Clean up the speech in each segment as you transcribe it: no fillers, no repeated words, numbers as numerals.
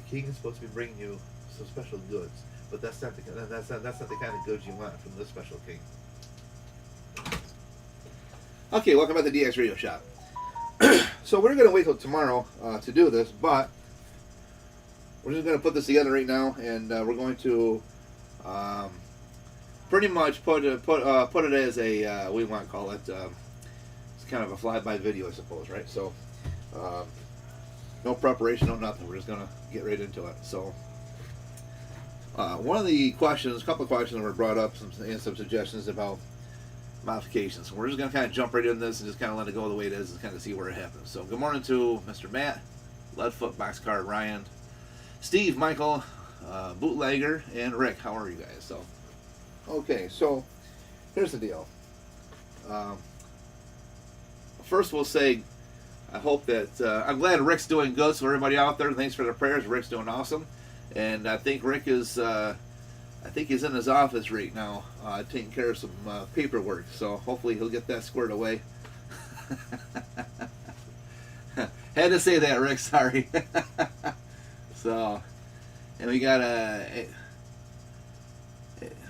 King is supposed to be bringing you some special goods, but that's not the kind of goods you want from this special king. Okay, welcome back to DX Radio Shop. So we're gonna wait till tomorrow to do this, but we're just gonna put this together right now, and we're going to pretty much put it as a what do you want to call it? It's kind of a fly-by video, I suppose, right? So no preparation, no nothing. We're just gonna get right into it. So one of the questions, a couple of questions were brought up, and some suggestions about modifications. So we're just gonna kind of jump right in this and just kind of let it go the way it is and kind of see where it happens. So good morning to Mr. Matt, Leadfoot, Boxcar, Ryan, Steve, Michael, Bootlegger, and Rick. How are you guys? So okay, so here's the deal. First, we'll say I hope that I'm glad Rick's doing good. So everybody out there, thanks for the prayers. Rick's doing awesome, and I think Rick is. I think he's in his office right now, taking care of some paperwork. So hopefully he'll get that squared away. Had to say that, Rick. Sorry. So, and we got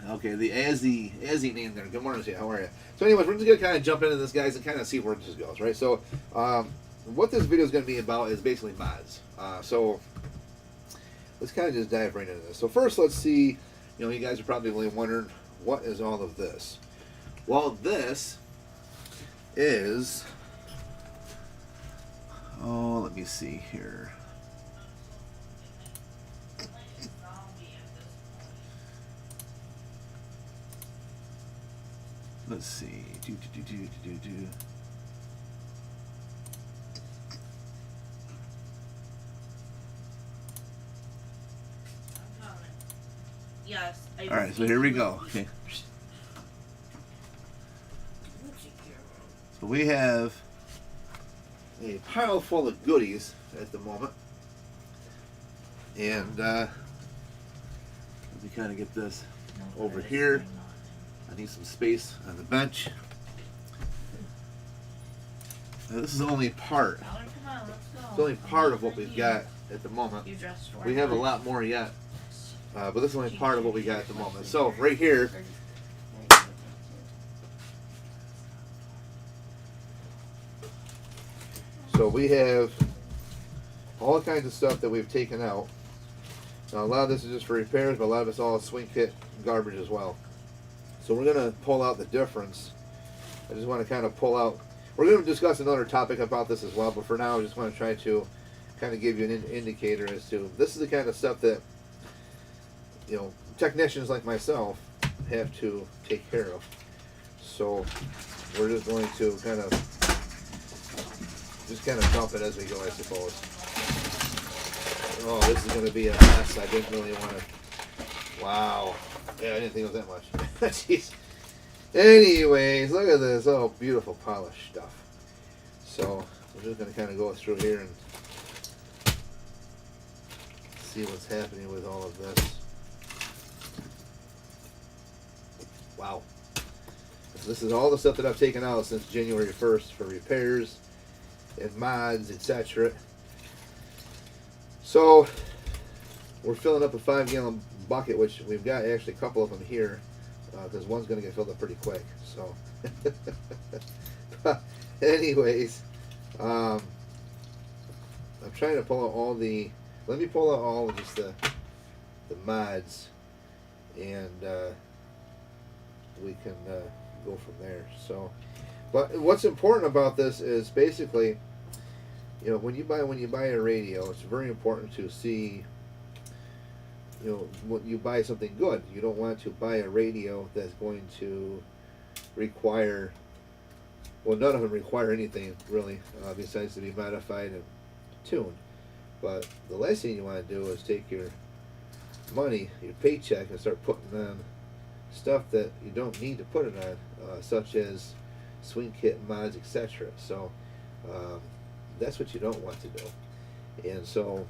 okay, the Azzy name there. Good morning to you. How are you? So anyways, we're just going to kind of jump into this, guys, and kind of see where this goes, right? So what this video is going to be about is basically mods. So let's kind of just dive right into this. So first, let's see, you guys are probably wondering, what is all of this? Well, this is, let me see here. Let's see. Yes. All right, so here we go. Okay. So we have a pile full of goodies at the moment, and let me kind of get this over here. I need some space on the bench. Now, this is only part. It's only part of what we've got at the moment. We have a lot more yet, but this is only part of what we got at the moment. So right here, so we have all kinds of stuff that we've taken out. Now a lot of this is just for repairs, but a lot of it's all swing kit garbage as well. So we're going to pull out the difference. I just want to kind of pull out. We're going to discuss another topic about this as well, but for now I just want to try to kind of give you an indicator as to this is the kind of stuff that technicians like myself have to take care of. So we're just going to kind of dump it as we go, I suppose. Oh, this is going to be a mess. I didn't really want to. Wow. Yeah, I didn't think it was that much. Jeez. Anyways, look at this. Oh, beautiful polished stuff. So we're just going to kind of go through here and see what's happening with all of this. Wow. This is all the stuff that I've taken out since January 1st for repairs and mods, etc. So we're filling up a 5-gallon bucket, which we've got actually a couple of them here, because one's going to get filled up pretty quick. So anyways, I'm trying to pull out all the, let me pull out all of just the mods, and we can go from there. So, but what's important about this is basically, when you buy a radio, it's very important to see, when you buy something good. You don't want to buy a radio that's going to require, well, none of them require anything really, besides to be modified and tuned. But the last thing you want to do is take your money, your paycheck, and start putting on stuff that you don't need to put it on, such as swing kit, mods, etc. So that's what you don't want to do. And so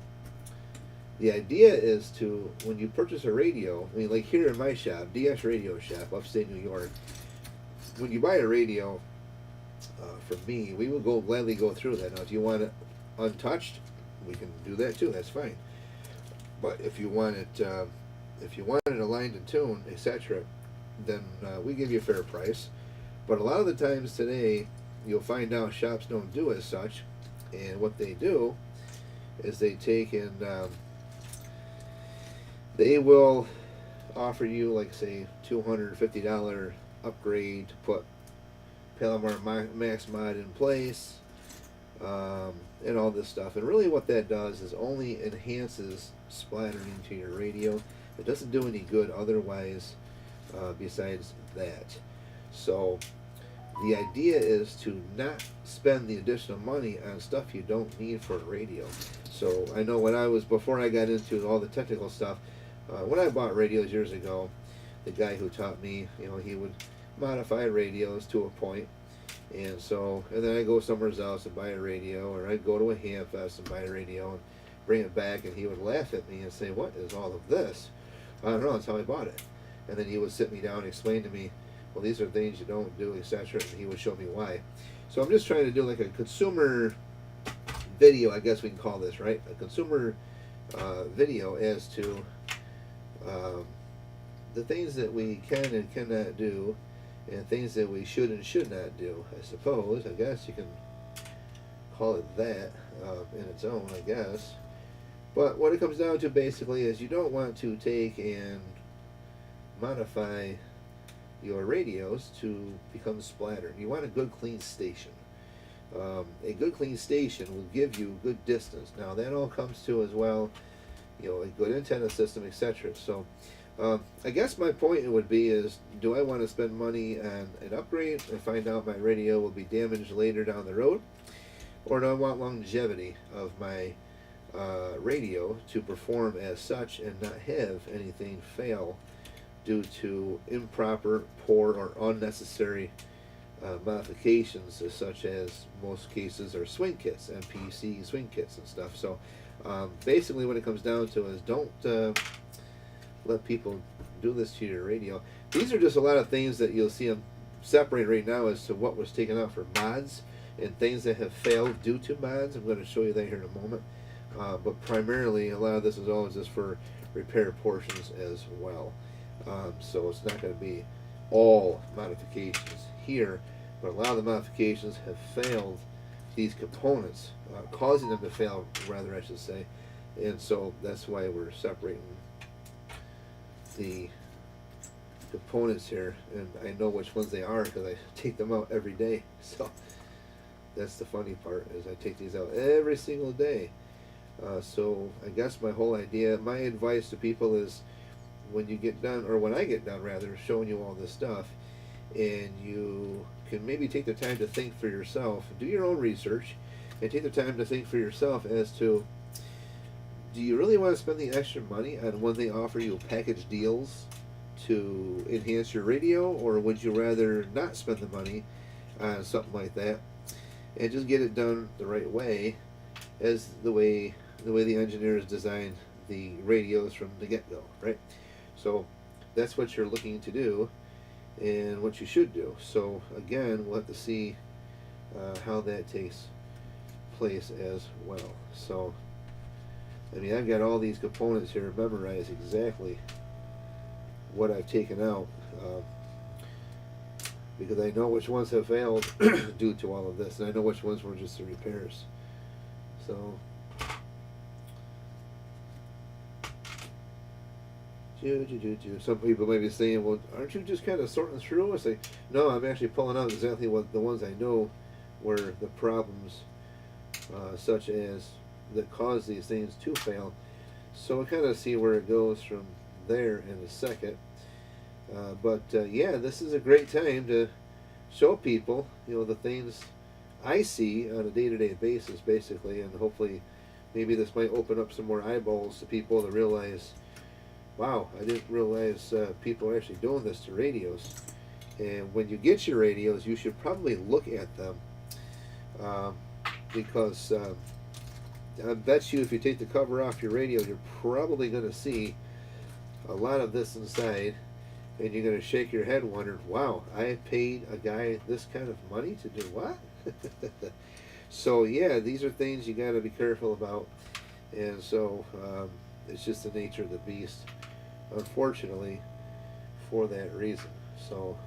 the idea is to, when you purchase a radio, I mean, like here in my shop, DX Radio Shop, upstate New York, when you buy a radio from me, we will gladly go through that. Now, if you want it untouched, we can do that too. That's fine. But if you want it aligned in tune, etc., then we give you a fair price. But a lot of the times today, you'll find out shops don't do as such, and what they do is they take and they will offer you, like, say, $250 upgrade to put Palomar Max Mod in place, and all this stuff. And really what that does is only enhances splattering to your radio. It doesn't do any good otherwise, besides that. So the idea is to not spend the additional money on stuff you don't need for a radio. So I know before I got into all the technical stuff, when I bought radios years ago, the guy who taught me, he would modify radios to a point. And then I go somewhere else and buy a radio, or I'd go to a ham fest and buy a radio and bring it back, and he would laugh at me and say, "What is all of this?" I don't know, that's how I bought it. And then he would sit me down and explain to me, well, these are things you don't do, etc., and he would show me why. So I'm just trying to do like a consumer video, I guess we can call this, right? A consumer video as to the things that we can and cannot do, and things that we should and should not do, I suppose. I guess you can call it that in its own, I guess. But what it comes down to basically is you don't want to take and modify your radios to become splattered. You want a good clean station. A good clean station will give you good distance. Now that all comes to as well, a good antenna system, etc. So I guess my point would be is, do I want to spend money on an upgrade and find out my radio will be damaged later down the road? Or do I want longevity of my radio to perform as such and not have anything fail due to improper, poor, or unnecessary modifications, such as most cases are swing kits, MPC swing kits and stuff. So basically what it comes down to is don't let people do this to your radio. These are just a lot of things that you'll see them separate right now as to what was taken out for mods and things that have failed due to mods. I'm going to show you that here in a moment. But primarily, a lot of this is always just for repair portions as well. So it's not going to be all modifications here, but a lot of the modifications have failed these components, causing them to fail, rather, I should say. And so that's why we're separating the components here, and I know which ones they are because I take them out every day. So that's the funny part, is I take these out every single day. So I guess my advice to people is, when you get done, or when I get done rather, showing you all this stuff, and you can maybe take the time to think for yourself, do your own research, and take the time to think for yourself as to, do you really want to spend the extra money on when they offer you package deals to enhance your radio, or would you rather not spend the money on something like that and just get it done the right way, as the way the engineers designed the radios from the get-go, right? So that's what you're looking to do and what you should do. So again, we'll have to see how that takes place as well. So I mean, I've got all these components here memorized exactly what I've taken out, because I know which ones have failed due to all of this, and I know which ones were just the repairs. So some people may be saying, well, aren't you just kind of sorting through? I say, no, I'm actually pulling out exactly what the ones I know were the problems, such as that cause these things to fail. So we'll kind of see where it goes from there in a second. But yeah, this is a great time to show people, the things I see on a day-to-day basis, basically, and hopefully maybe this might open up some more eyeballs to people to realize, wow, I didn't realize people are actually doing this to radios. And when you get your radios, you should probably look at them, because I bet you if you take the cover off your radio, you're probably going to see a lot of this inside, and you're going to shake your head wondering, wow, I paid a guy this kind of money to do what? So yeah, these are things you got to be careful about. And so it's just the nature of the beast, unfortunately, for that reason. So,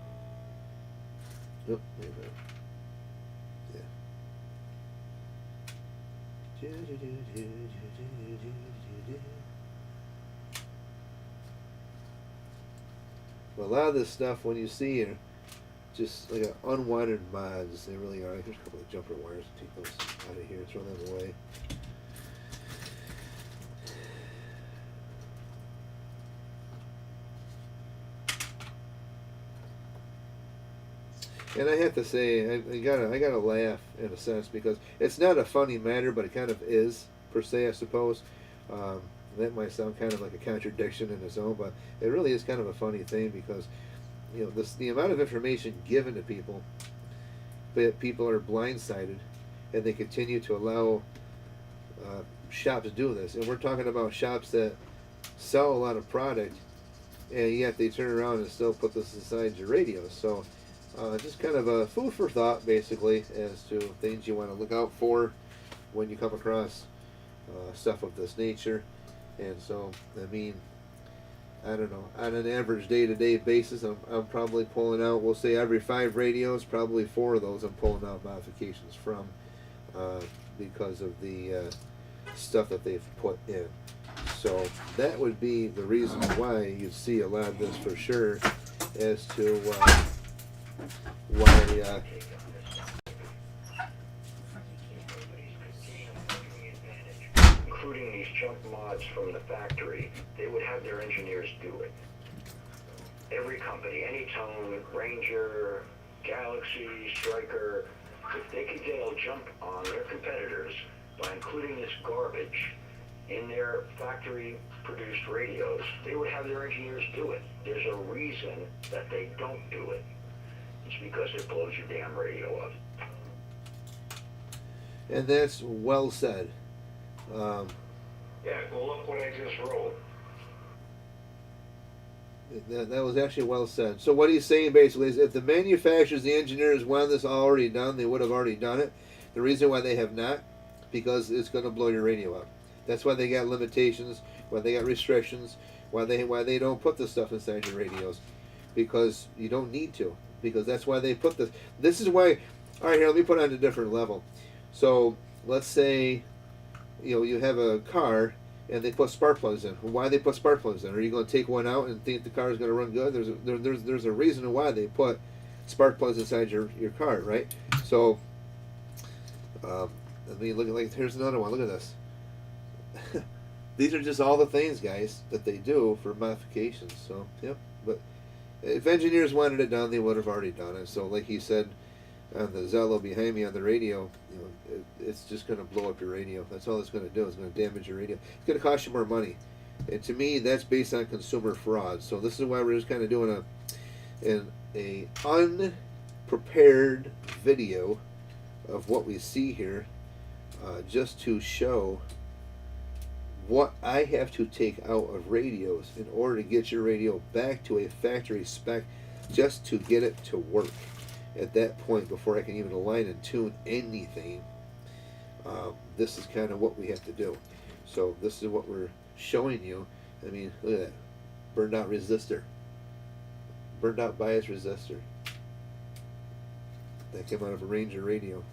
wait a minute. But a lot of this stuff, when you see it, just like unwanted mods, they really are. Here's a couple of jumper wires. Take those out of here. Throw them away. And I have to say, I gotta laugh in a sense, because it's not a funny matter, but it kind of is per se, I suppose. That might sound kind of like a contradiction in its own, but it really is kind of a funny thing, because the amount of information given to people, but people are blindsided, and they continue to allow shops to do this. And we're talking about shops that sell a lot of product, and yet they turn around and still put this inside your radios. So just kind of a food for thought, basically, as to things you want to look out for when you come across stuff of this nature. And so, I mean, I don't know, on an average day-to-day basis, I'm probably pulling out, we'll say every 5 radios, probably 4 of those I'm pulling out modifications from, because of the stuff that they've put in. So that would be the reason why you see a lot of this for sure, as to why including these junk mods from the factory, they would have their engineers do it. Every company, Anytone, Ranger, Galaxy, Striker, if they could get a jump on their competitors by including this garbage in their factory-produced radios, they would have their engineers do it. There's a reason that they don't do it. It's because it blows your damn radio up. and that's well said. Yeah, well, look what I just wrote. That was actually well said. So what he's saying basically is, if the manufacturers, the engineers wanted this already done, they would have already done it. The reason why they have not, because it's going to blow your radio up. That's why they got limitations, why they got restrictions, why they don't put this stuff inside your radios, because you don't need to. Because that's why they put this. This is why. All right, here, let me put it on a different level. So let's say, you have a car and they put spark plugs in. Why they put spark plugs in? Are you going to take one out and think the car is going to run good? There's a reason why they put spark plugs inside your car, right? So, I mean, look at, like, here's another one. Look at this. These are just all the things, guys, that they do for modifications. So, yep. But if engineers wanted it done, they would have already done it. So, like he said on the Zello behind me on the radio, it's just going to blow up your radio. That's all it's going to do. It's going to damage your radio. It's going to cost you more money. And to me, that's based on consumer fraud. So this is why we're just kind of doing a unprepared video of what we see here, just to show what I have to take out of radios in order to get your radio back to a factory spec, just to get it to work. At that point, before I can even align and tune anything, this is kind of what we have to do. So this is what we're showing you. I mean, look at that. Burned out resistor. Burned out bias resistor. That came out of a Ranger radio.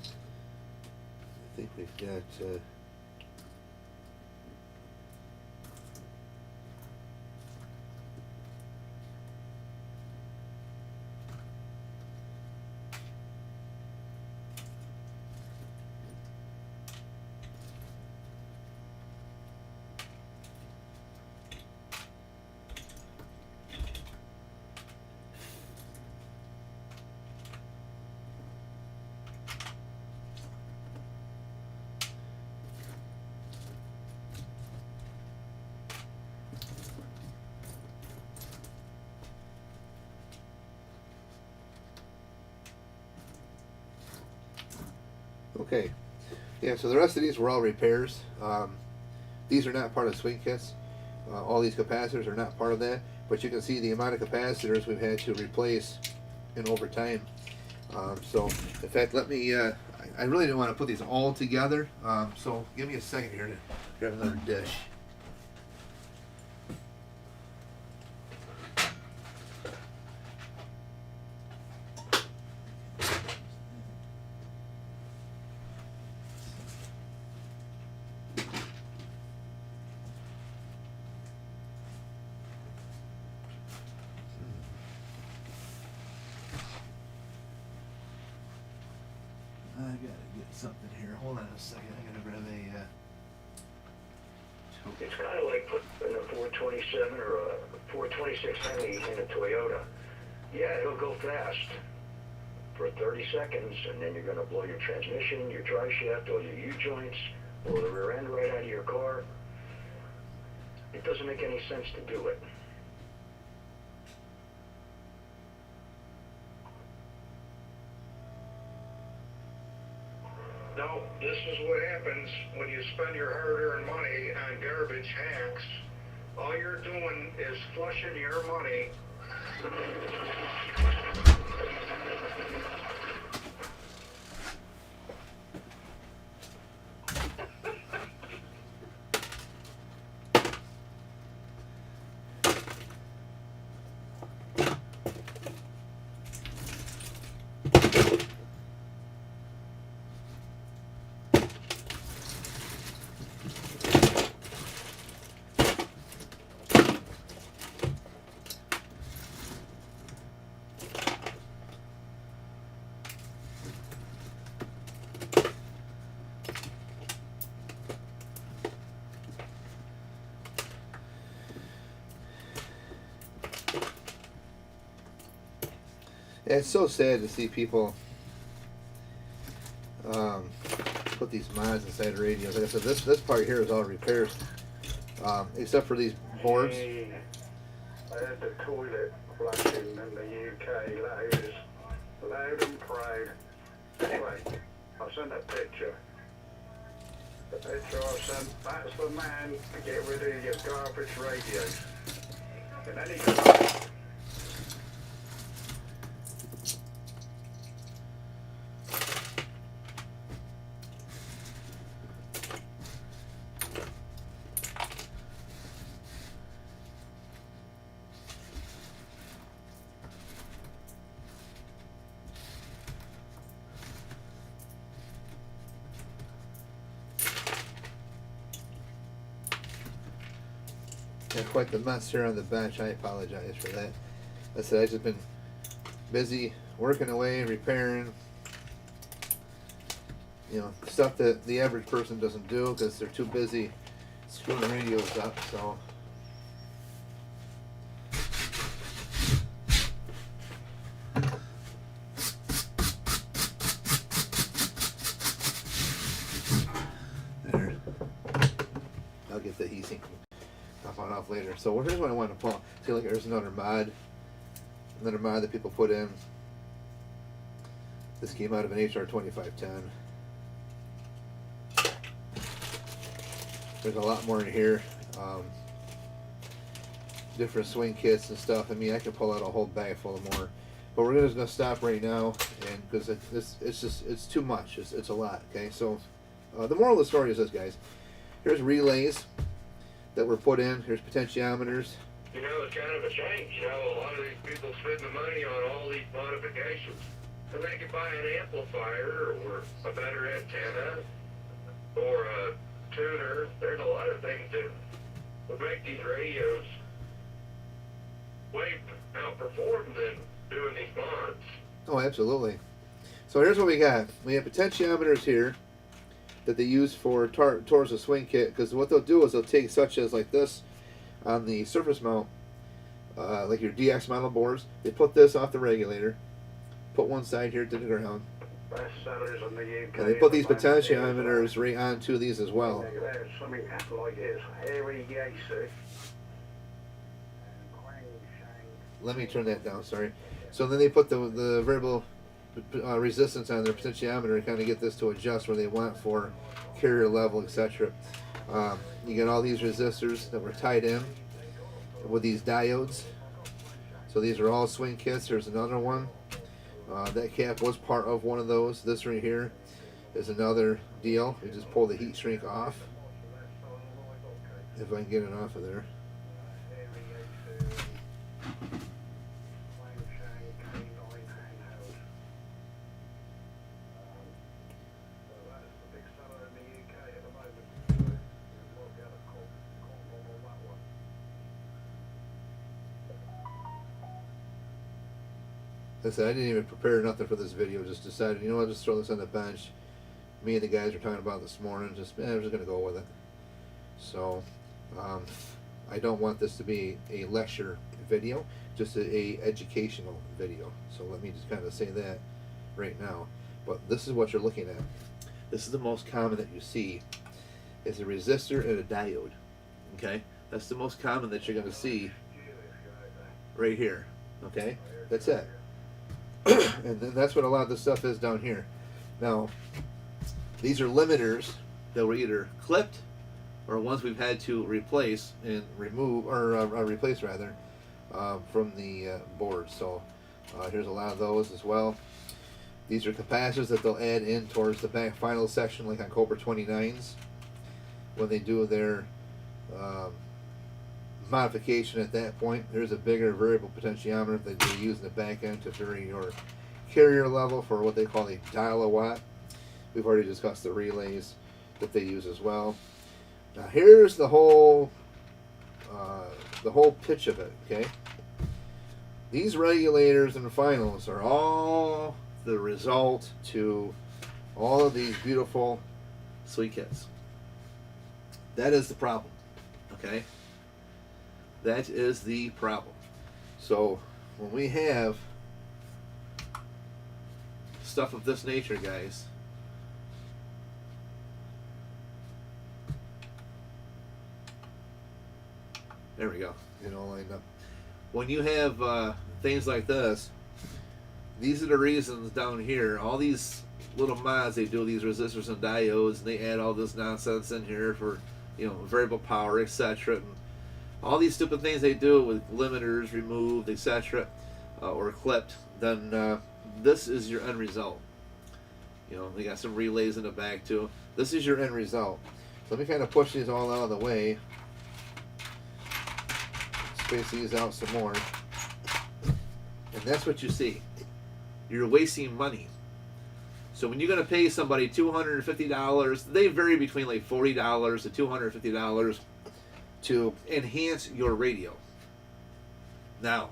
I think we've got... Okay, yeah, so the rest of these were all repairs. These are not part of swing kits. All these capacitors are not part of that, but you can see the amount of capacitors we've had to replace in over time. So, in fact, let me, I really didn't want to put these all together, so give me a second here to grab another dish. I gotta get something here. Hold on a second. I gotta grab a. It's kind of like putting a 427 or a 426 Hemi in a Toyota. Yeah, it'll go fast for 30 seconds, and then you're going to blow your transmission, your drive shaft, all your U-joints, blow the rear end right out of your car. It doesn't make any sense to do it. No, this is what happens when you spend your hard-earned money on garbage hacks. All you're doing is flushing your money. Yeah, it's so sad to see people put these mods inside radios. Like I said, this part here is all repairs, except for these boards. I had the toilet flushing in the UK loud and proud. Anyway, I sent a picture. The picture I sent, that's the man to get rid of your garbage radios. And then he goes, Yeah, quite the mess here on the bench. I apologize for that. I said I've just been busy working away, repairing, stuff that the average person doesn't do because they're too busy screwing the radios up. So. There. I'll get the heat sink on off later. So here's what I want to pull. See, like there's another mod that people put in. This came out of an HR 2510. There's a lot more in here. Different swing kits and stuff. I mean, I could pull out a whole bag full of more. But we're just gonna stop right now, and because it's too much. It's a lot. Okay, so the moral of the story is this, guys. Here's relays that were put in. Here's potentiometers. you know, it's kind of a shame. You know, a lot of these people spend the money on all these modifications. And they can buy an amplifier or a better antenna or a tuner. There's a lot of things that would make these radios way outperform than doing these mods. Oh, absolutely. So here's what we got. We have potentiometers here that they use for towards the swing kit, because what they'll do is they'll take such as like this on the surface mount, like your DX model boards. They put this off the regulator, put one side here to the ground, Best sellers in the UK. and they put these potentiometers right onto these as well. There's something like this. Harry Gacy. Let me turn that down, sorry. So then they put the variable resistance on their potentiometer and kind of get this to adjust where they want for carrier level, etc. You get all these resistors that were tied in with these diodes. So these are all swing kits. There's another one. That cap was part of one of those. This right here is another deal. You just pull the heat shrink off. If I can get it off of there. I said I didn't even prepare nothing for this video. Just decided, you know what, just throw this on the bench. Me and the guys were talking about this morning. I'm just gonna go with it. So, I don't want this to be a lecture video, just a educational video. So let me just kind of say that right now. But this is what you're looking at. This is the most common that you see. Is a resistor and a diode. Okay, that's the most common that you're gonna see right here. Okay, that's it. And then that's what a lot of this stuff is down here. Now, these are limiters that were either clipped or ones we've had to replace and remove, or replace rather, from the board. So here's a lot of those as well. These are capacitors that they'll add in towards the back final section, like on Cobra 29s, when they do their modification at that point. There's a bigger variable potentiometer that they use in the back end to vary your carrier level for what they call a dial-a-watt. We've already discussed the relays that they use as well. Now here's the whole pitch of it. Okay, these regulators and finals are all the result to all of these beautiful sweet kids. That is the problem. Okay, that is the problem. So when we have stuff of this nature, guys, there we go, you know, lined up. When you have things like this, these are the reasons down here. All these little mods they do, these resistors and diodes, and they add all this nonsense in here for, you know, variable power, etc. And all these stupid things they do with limiters removed, etc., or clipped. Then this is your end result. You know, they got some relays in the back too. This is your end result. So let me kind of push these all out of the way. Space these out some more. And that's what you see. You're wasting money. So when you're going to pay somebody $250, they vary between like $40 to $250 to enhance your radio. Now,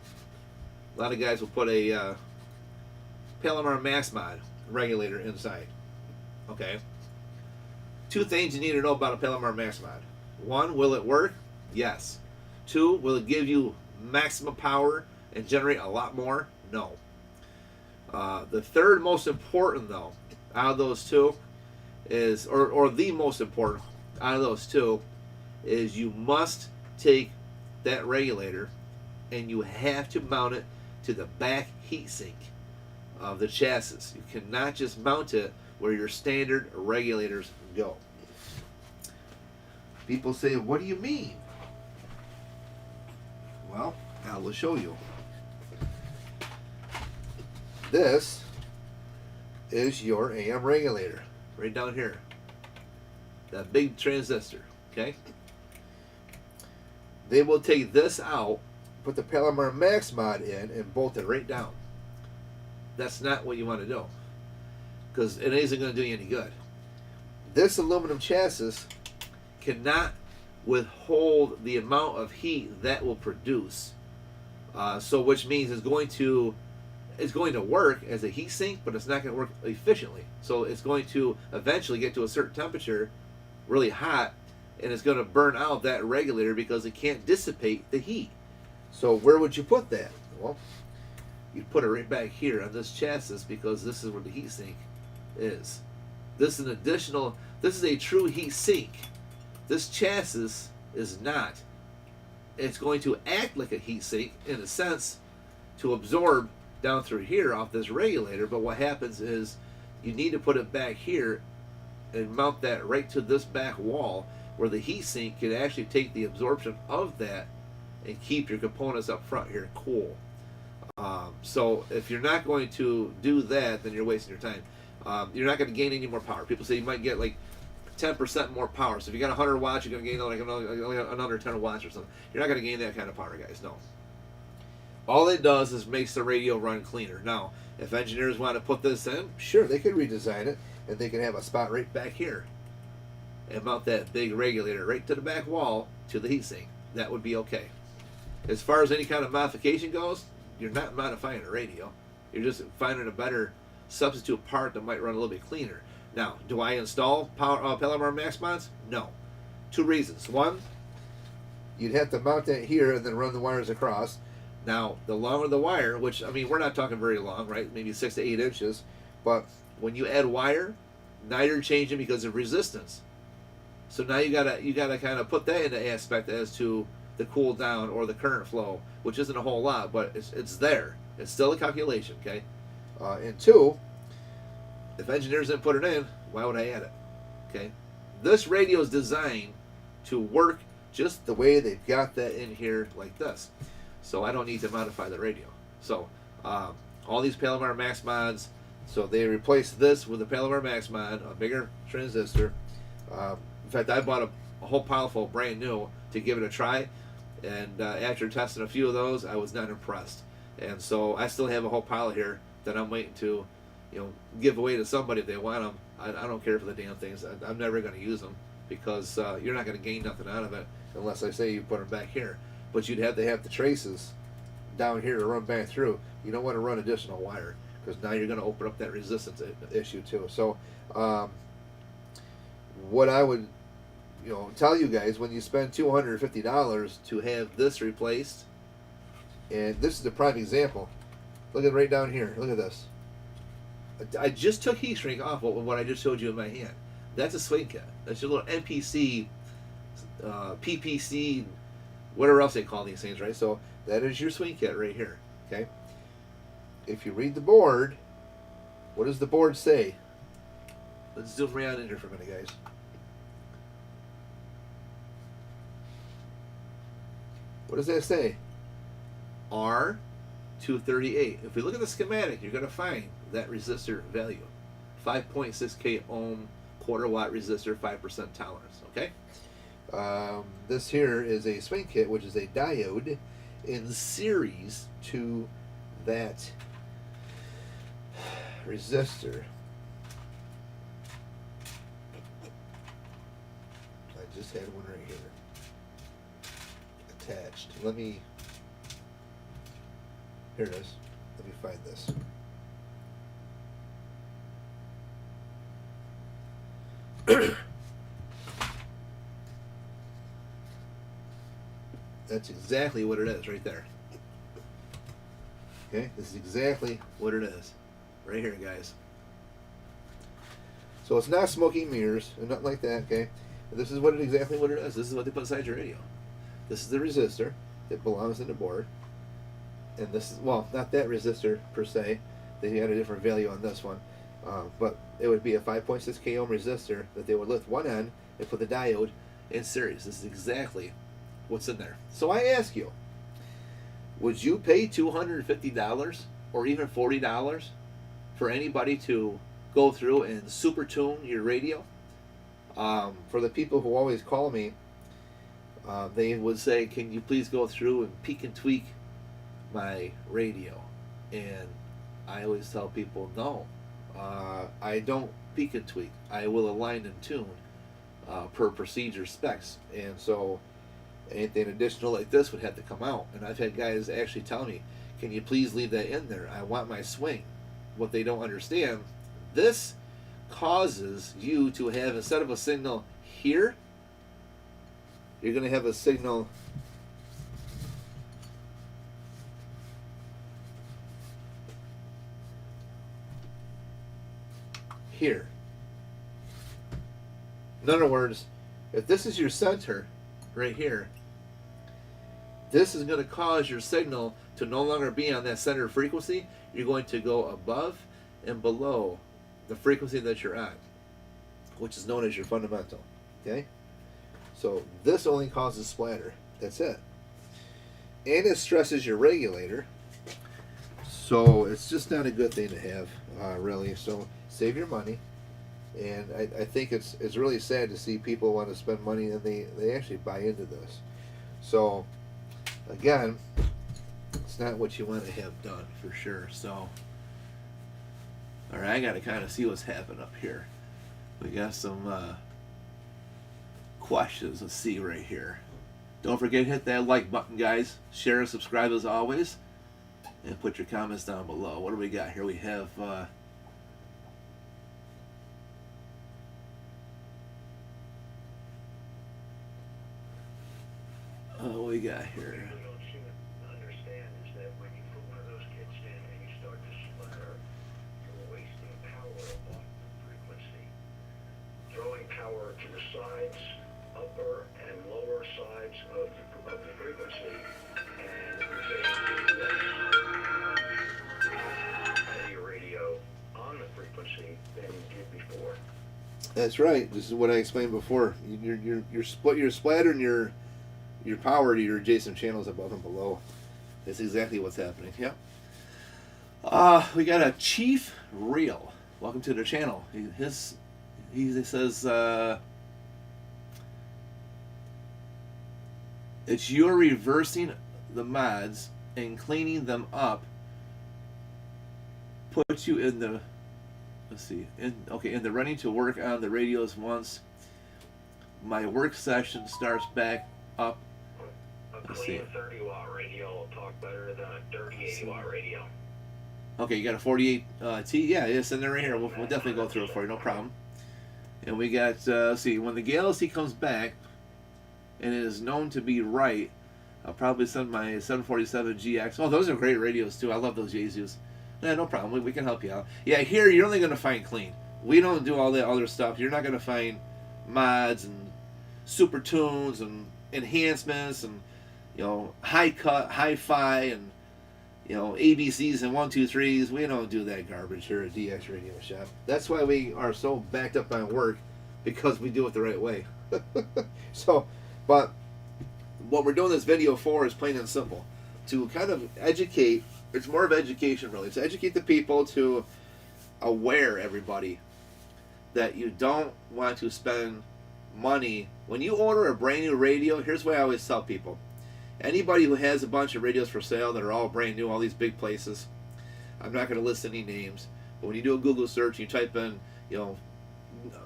a lot of guys will put a Palomar Max Mod regulator inside. Okay. Two things you need to know about a Palomar Max Mod. One, will it work? Yes. Two, will it give you maximum power and generate a lot more? No. The third most important, though, out of those two is, or the most important out of those two, is you must take that regulator and you have to mount it to the back heatsink of the chassis. You cannot just mount it where your standard regulators go. People say, what do you mean? Well, I will show you. This is your AM regulator right down here. That big transistor, okay? They will take this out, put the Palomar Max Mod in, and bolt it right down. That's not what you want to do, because it isn't going to do you any good. This aluminum chassis cannot withhold the amount of heat that will produce. So which means it's going to work as a heat sink, but it's not going to work efficiently. So it's going to eventually get to a certain temperature, really hot, and it's going to burn out that regulator because it can't dissipate the heat. So where would you put that? Well, you put it right back here on this chassis, because this is where the heat sink is. This is an additional, this is a true heat sink. This chassis is not. It's going to act like a heat sink in a sense to absorb down through here off this regulator, but what happens is you need to put it back here and mount that right to this back wall where the heat sink can actually take the absorption of that and keep your components up front here cool. So if you're not going to do that, then you're wasting your time. You're not going to gain any more power. People say you might get like 10% more power. So if you got 100 watts, you're going to gain like another 10 watts or something. You're not going to gain that kind of power, guys. No. All it does is makes the radio run cleaner. Now, if engineers want to put this in, sure, they could redesign it, and they can have a spot right back here and mount that big regulator right to the back wall to the heatsink. That would be okay. As far as any kind of modification goes, you're not modifying a radio. You're just finding a better substitute part that might run a little bit cleaner. Now, do I install Palomar Max mods? No. 2 reasons. One, you'd have to mount that here and then run the wires across. Now, the longer the wire, which, I mean, we're not talking very long, right? Maybe 6 to 8 inches. But when you add wire, now you're changing because of resistance. So now you gotta kind of put that into aspect as to the cool down or the current flow, which isn't a whole lot, but it's there. It's still a calculation, okay? And 2, if engineers didn't put it in, why would I add it? Okay? This radio is designed to work just the way they've got that in here like this. So I don't need to modify the radio. So all these Palomar Max mods, so they replaced this with a Palomar Max mod, a bigger transistor. In fact, I bought a whole pile full brand new to give it a try. And after testing a few of those, I was not impressed. And so I still have a whole pile here that I'm waiting to, give away to somebody if they want them. I don't care for the damn things. I'm never going to use them because you're not going to gain nothing out of it unless I say you put them back here. But you'd have to have the traces down here to run back through. You don't want to run additional wire because now you're going to open up that resistance issue too. So what I would tell you guys, when you spend $250 to have this replaced, and this is a prime example. Look at right down here. Look at this. I just took heat shrink off what I just showed you in my hand. That's a swing kit. That's your little NPC, PPC, whatever else they call these things, right? So that is your swing kit right here. Okay. If you read the board, what does the board say? Let's zoom around in here for a minute, guys. What does that say? R238. If we look at the schematic, you're going to find that resistor value. 5.6K ohm, quarter watt resistor, 5% tolerance. Okay? This here is a swing kit, which is a diode in series to that resistor. I just had one right here attached. Here it is. Let me find this. That's exactly what it is right there. Okay, this is exactly what it is. Right here, guys. So it's not smoking mirrors and nothing like that, okay? This is exactly what it is. This is what they put inside your radio. This is the resistor that belongs in the board. And this is, well, not that resistor per se. They had a different value on this one. But it would be a 5.6K ohm resistor that they would lift one end and put the diode in series. This is exactly what's in there. So I ask you, would you pay $250 or even $40 for anybody to go through and super tune your radio? For the people who always call me, they would say, can you please go through and peek and tweak my radio? And I always tell people, no, I don't peek and tweak. I will align and tune per procedure specs. And so anything additional like this would have to come out. And I've had guys actually tell me, can you please leave that in there? I want my swing. What they don't understand, this causes you to have, instead of a signal here, you're going to have a signal here. In other words, if this is your center right here, this is going to cause your signal to no longer be on that center frequency. You're going to go above and below the frequency that you're on, which is known as your fundamental. Okay? So this only causes splatter. That's it. And it stresses your regulator. So it's just not a good thing to have, really. So save your money. And I think it's really sad to see people want to spend money and they actually buy into this. So again, it's not what you want to have done for sure. So all right, I got to kind of see what's happening up here. We got some questions. Let's see right here. Don't forget to hit that like button, guys. Share and subscribe as always. And put your comments down below. What do we got here? We have what we got here? What people don't seem to understand is that when you put one of those kits in and you start to splatter, you're wasting power off the frequency. Throwing power to the sides, upper and lower sides of the frequency, and you're getting less out of your radio on the frequency than you did before. That's right. This is what I explained before. You're splattering your power to your adjacent channels above and below. That's exactly what's happening. Yep. We got a Chief Real. Welcome to the channel. He says it's you're reversing the mods and cleaning them up. Put you in the in the running to work on the radios once my work session starts back up. A clean 30-watt radio will talk better than a dirty 80-watt radio. Okay, you got a 48 T? Yeah, it's in there right here. We'll definitely go through it for you, no problem. And we got, let's see, when the Galaxy comes back and it is known to be right, I'll probably send my 747 GX. Oh, those are great radios too. I love those Yaesus. Yeah, no problem. We can help you out. Yeah, here you're only going to find clean. We don't do all that other stuff. You're not going to find mods and super tunes and enhancements and, you know, high cut, hi-fi, and, you know, ABCs and 1, 2, 3s. We don't do that garbage here at DX Radio Shop. That's why we are so backed up on work, because we do it the right way. So, but what we're doing this video for is plain and simple, to kind of educate. It's more of education, really. To educate the people, to aware everybody that you don't want to spend money. When you order a brand new radio, here's what I always tell people. Anybody who has a bunch of radios for sale that are all brand new, all these big places, I'm not going to list any names, but when you do a Google search, you type in, you know,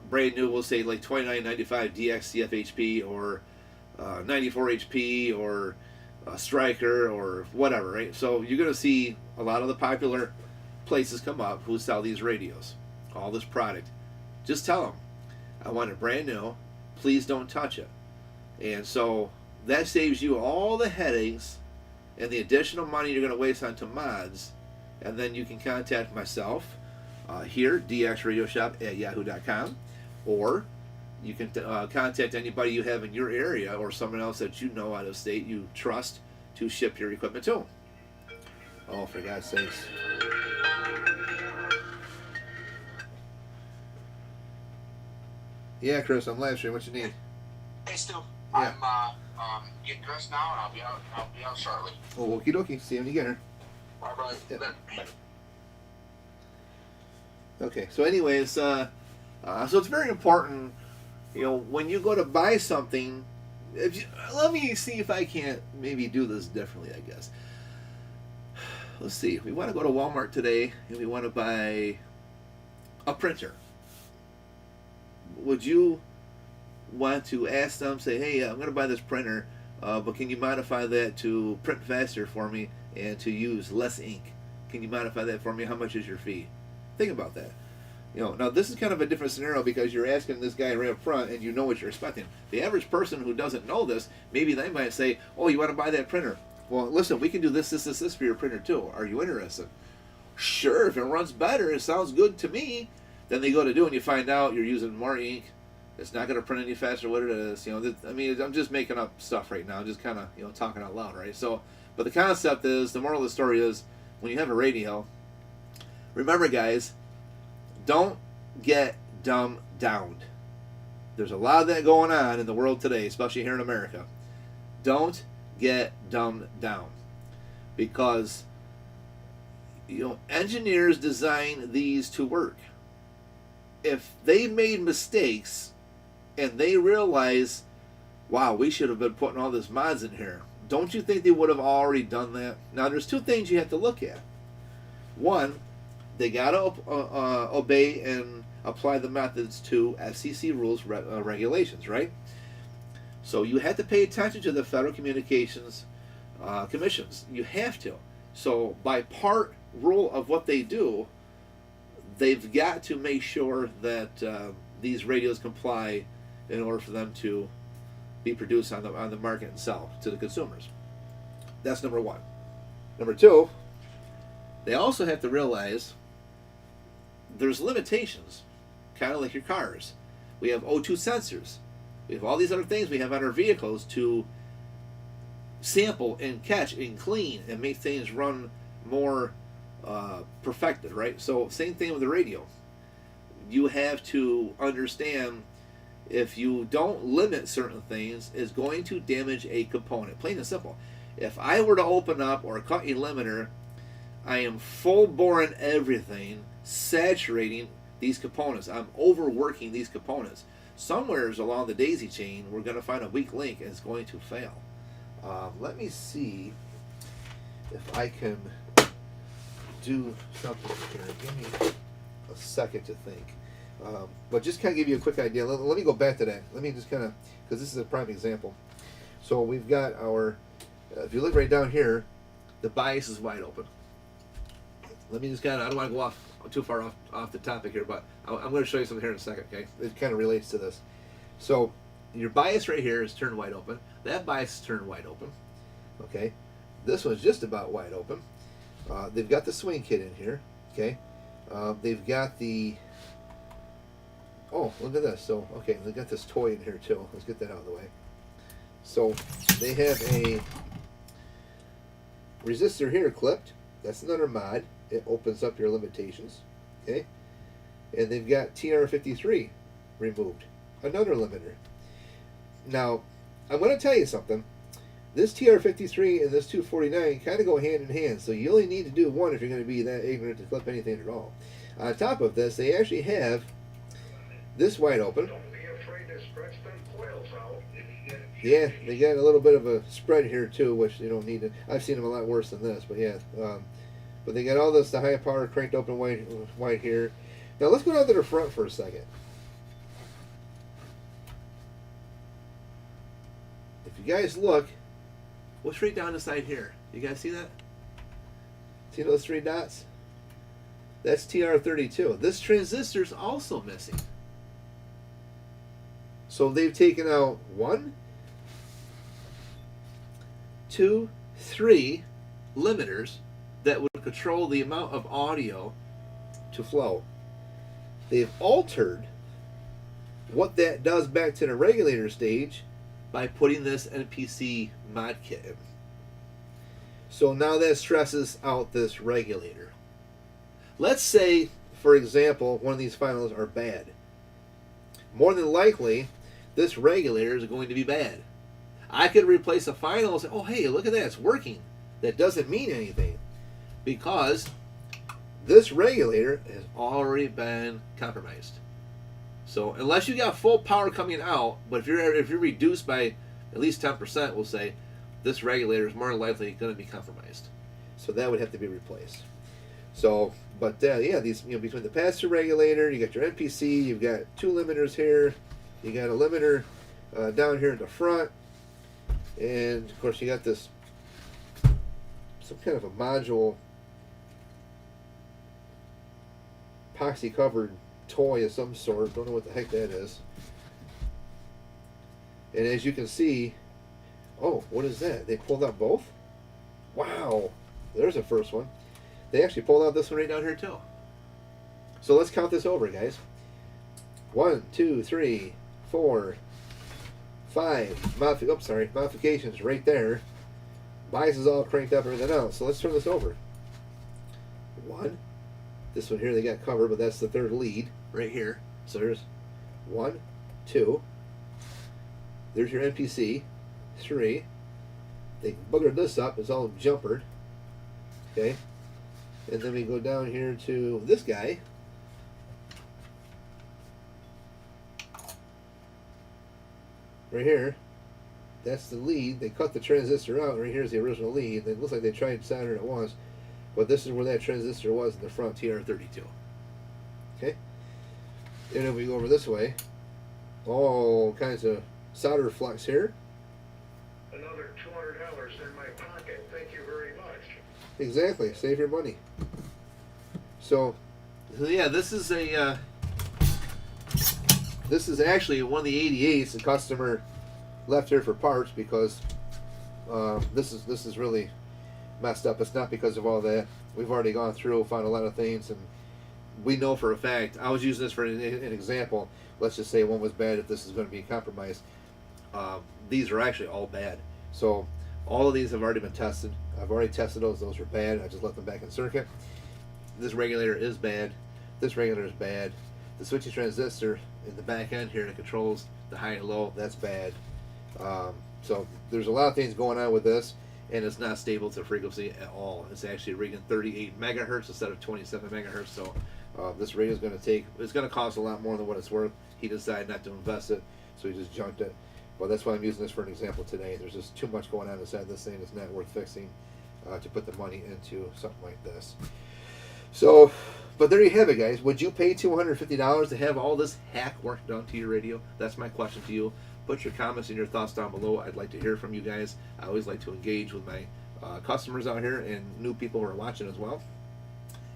brand new, we'll say like $29.95 DX CFHP or 94 HP or Striker or whatever, right? So you're going to see a lot of the popular places come up who sell these radios, all this product. Just tell them, I want it brand new, please don't touch it. And so that saves you all the headaches and the additional money you're going to waste onto mods. And then you can contact myself here, dxradioshop@yahoo.com, or you can contact anybody you have in your area or someone else that you know out of state you trust to ship your equipment to. Oh, for God's sakes. Yeah, Chris, I'm live streaming. What you need? Hey, Stu. Yeah. I'm getting dressed now, and I'll be out shortly. Oh, okie dokie. See you when you get here. Bye, bye. Yeah. Bye. Okay, so anyways, so it's very important, you know, when you go to buy something, let me see if I can't maybe do this differently, I guess. Let's see, we want to go to Walmart today, and we want to buy a printer. Would you want to ask them, say, hey, I'm going to buy this printer, but can you modify that to print faster for me and to use less ink? Can you modify that for me? How much is your fee? Think about that. You know, now this is kind of a different scenario because you're asking this guy right up front and you know what you're expecting. The average person who doesn't know this, maybe they might say, oh, you want to buy that printer? Well, listen, we can do this for your printer too. Are you interested? Sure, if it runs better, it sounds good to me. Then they go to do it and you find out you're using more ink. It's not going to print any faster what it is. You know, I mean, I'm just making up stuff right now. I'm just kind of, you know, talking out loud, right? So, but the concept is, the moral of the story is, when you have a radio, remember, guys, don't get dumbed down. There's a lot of that going on in the world today, especially here in America. Don't get dumbed down, because, you know, engineers design these to work. if they made mistakes and they realize, wow, we should have been putting all this mods in here, don't you think they would have already done that? Now, there's two things you have to look at. One, they got to obey and apply the methods to FCC rules, regulations, right? So you have to pay attention to the Federal Communications Commissions. You have to. So by part rule of what they do, they've got to make sure that these radios comply in order for them to be produced on the market and sell to the consumers. That's number one. Number two, they also have to realize there's limitations, kind of like your cars. We have O2 sensors. We have all these other things we have on our vehicles to sample and catch and clean and make things run more perfected, right? So same thing with the radio. You have to understand, if you don't limit certain things, it's going to damage a component. Plain and simple. If I were to open up or cut a limiter, I am full boring everything, saturating these components. I'm overworking these components. Somewheres along the daisy chain, we're going to find a weak link and it's going to fail. Let me see if I can do something here. Give me a second to think. But just kind of give you a quick idea. Let me go back to that. Let me just kind of, because this is a prime example. So we've got our, if you look right down here, the bias is wide open. Let me just kind of, I don't want to go off too far off the topic here, but I'm going to show you something here in a second, okay? It kind of relates to this. So your bias right here is turned wide open. That bias is turned wide open, okay? This one's just about wide open. They've got the swing kit in here, okay? They've got the, oh, look at this. So, okay, they've got this toy in here too. Let's get that out of the way. So they have a resistor here clipped. That's another mod. It opens up your limitations, okay? And they've got TR53 removed, another limiter. Now, I'm going to tell you something. This TR53 and this 249 kind of go hand in hand, so you only need to do one if you're going to be that ignorant to clip anything at all. On top of this, they actually have this wide open. Don't be afraid to stretch them coils out. Yeah, they got a little bit of a spread here too, which you don't need to. I've seen them a lot worse than this, but yeah. But they got all this, the high power cranked open wide here. Now let's go down to the front for a second. If you guys look, what's right down the side here? You guys see that? See those three dots? That's TR32. This transistor's also missing. So they've taken out 1, 2, 3 limiters that would control the amount of audio to flow. They've altered what that does back to the regulator stage by putting this NPC mod kit in. So now that stresses out this regulator. Let's say, for example, one of these finals are bad. More than likely, this regulator is going to be bad. I could replace a final and say, oh hey, look at that, it's working. That doesn't mean anything, because this regulator has already been compromised. So unless you got full power coming out, but if you're reduced by at least 10%, we'll say, this regulator is more than likely going to be compromised. So that would have to be replaced. So, but yeah, these, you know, between the pass-through regulator, you got your NPC, you've got 2 limiters here, you got a limiter down here at the front, and of course you got this, some kind of a module, epoxy covered toy of some sort. Don't know what the heck that is. And as you can see, oh, what is that? They pulled out both? Wow, there's the first one. They actually pulled out this one right down here too. So let's count this over, guys. 1, 2, 3, 4, 5. Modifications right there. Bias is all cranked up, everything else. So let's turn this over. 1. This one here they got covered, but that's the third lead right here. So there's 1, 2. There's your NPC. 3. They buggered this up. It's all jumpered. Okay. And then we go down here to this guy. right here. That's the lead. They cut the transistor out. Right here's the original lead. It looks like they tried soldering it once, but this is where that transistor was in the front TR32. Okay. And then we go over this way. All kinds of solder flux here. Another $200 in my pocket. Thank you very much. Exactly. Save your money. So yeah, this is actually one of the 88s the customer left here for parts because this is really messed up. It's not because of all that. We've already gone through, found a lot of things, and we know for a fact. I was using this for an example. Let's just say one was bad. If this is going to be compromised, these are actually all bad. So all of these have already been tested. I've already tested those. Those are bad. I just left them back in circuit. This regulator is bad. This regulator is bad. The switching transistor in the back end here that controls the high and low, that's bad. So there's a lot of things going on with this, and it's not stable to frequency at all. It's actually reading 38 megahertz instead of 27 megahertz. So this radio is going to cost a lot more than what it's worth. He decided not to invest it, so he just junked it. Well, that's why I'm using this for an example today. There's just too much going on inside this thing. It's not worth fixing to put the money into something like this. So, but there you have it, guys. Would you pay $250 to have all this hack work done to your radio? That's my question to you. Put your comments and your thoughts down below. I'd like to hear from you guys. I always like to engage with my customers out here and new people who are watching as well,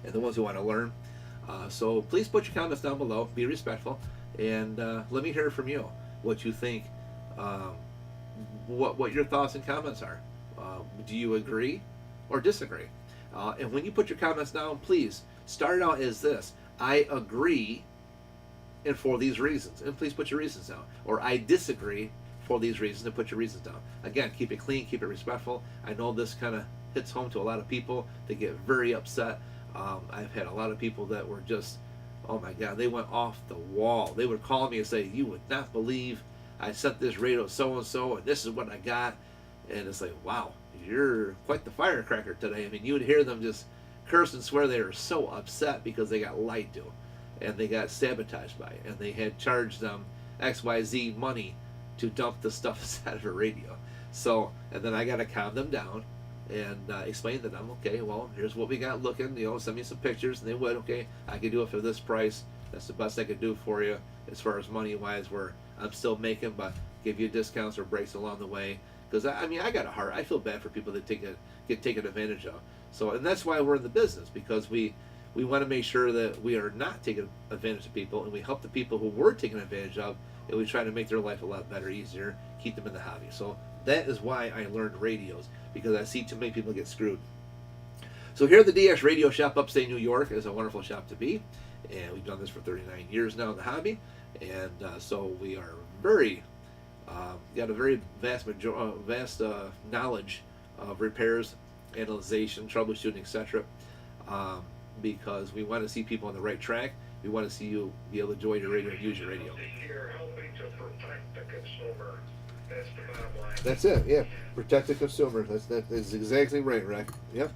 and the ones who want to learn. So please put your comments down below. Be respectful, and let me hear from you. What you think? What your thoughts and comments are? Do you agree or disagree? And when you put your comments down, please start out as this: I agree, and for these reasons. And please put your reasons down. Or I disagree for these reasons, and put your reasons down. Again, keep it clean, keep it respectful. I know this kind of hits home to a lot of people. They get very upset. I've had a lot of people that were just, oh my God, they went off the wall. They would call me and say, you would not believe I sent this radio so-and-so, and this is what I got. And it's like, wow, you're quite the firecracker today. I mean, you would hear them just curse and swear. They were so upset because they got lied to, and they got sabotaged by it, and they had charged them XYZ money to dump the stuff inside of a radio. So, and then I got to calm them down and explain to them, okay, well, here's what we got looking, send me some pictures. And they would, okay, I could do it for this price. That's the best I could do for you as far as money wise, where I'm still making, but give you discounts or breaks along the way. Because I mean, I got a heart. I feel bad for people that get taken advantage of. So, and that's why we're in the business, because we want to make sure that we are not taking advantage of people, and we help the people who were taken advantage of, and we try to make their life a lot better, easier, keep them in the hobby. So that is why I learned radios, because I see too many people get screwed. So here at the DX Radio Shop, upstate New York, is a wonderful shop to be, and we've done this for 39 years now in the hobby, and so we are very got a very vast knowledge of repairs, analyzation, troubleshooting, etc. Because we want to see people on the right track. We want to see you be able to enjoy your radio and use your radio. You're helping to protect the consumer. That's the bottom line. That's it. Yeah, protect the consumer. That's exactly right, Rick. Yep.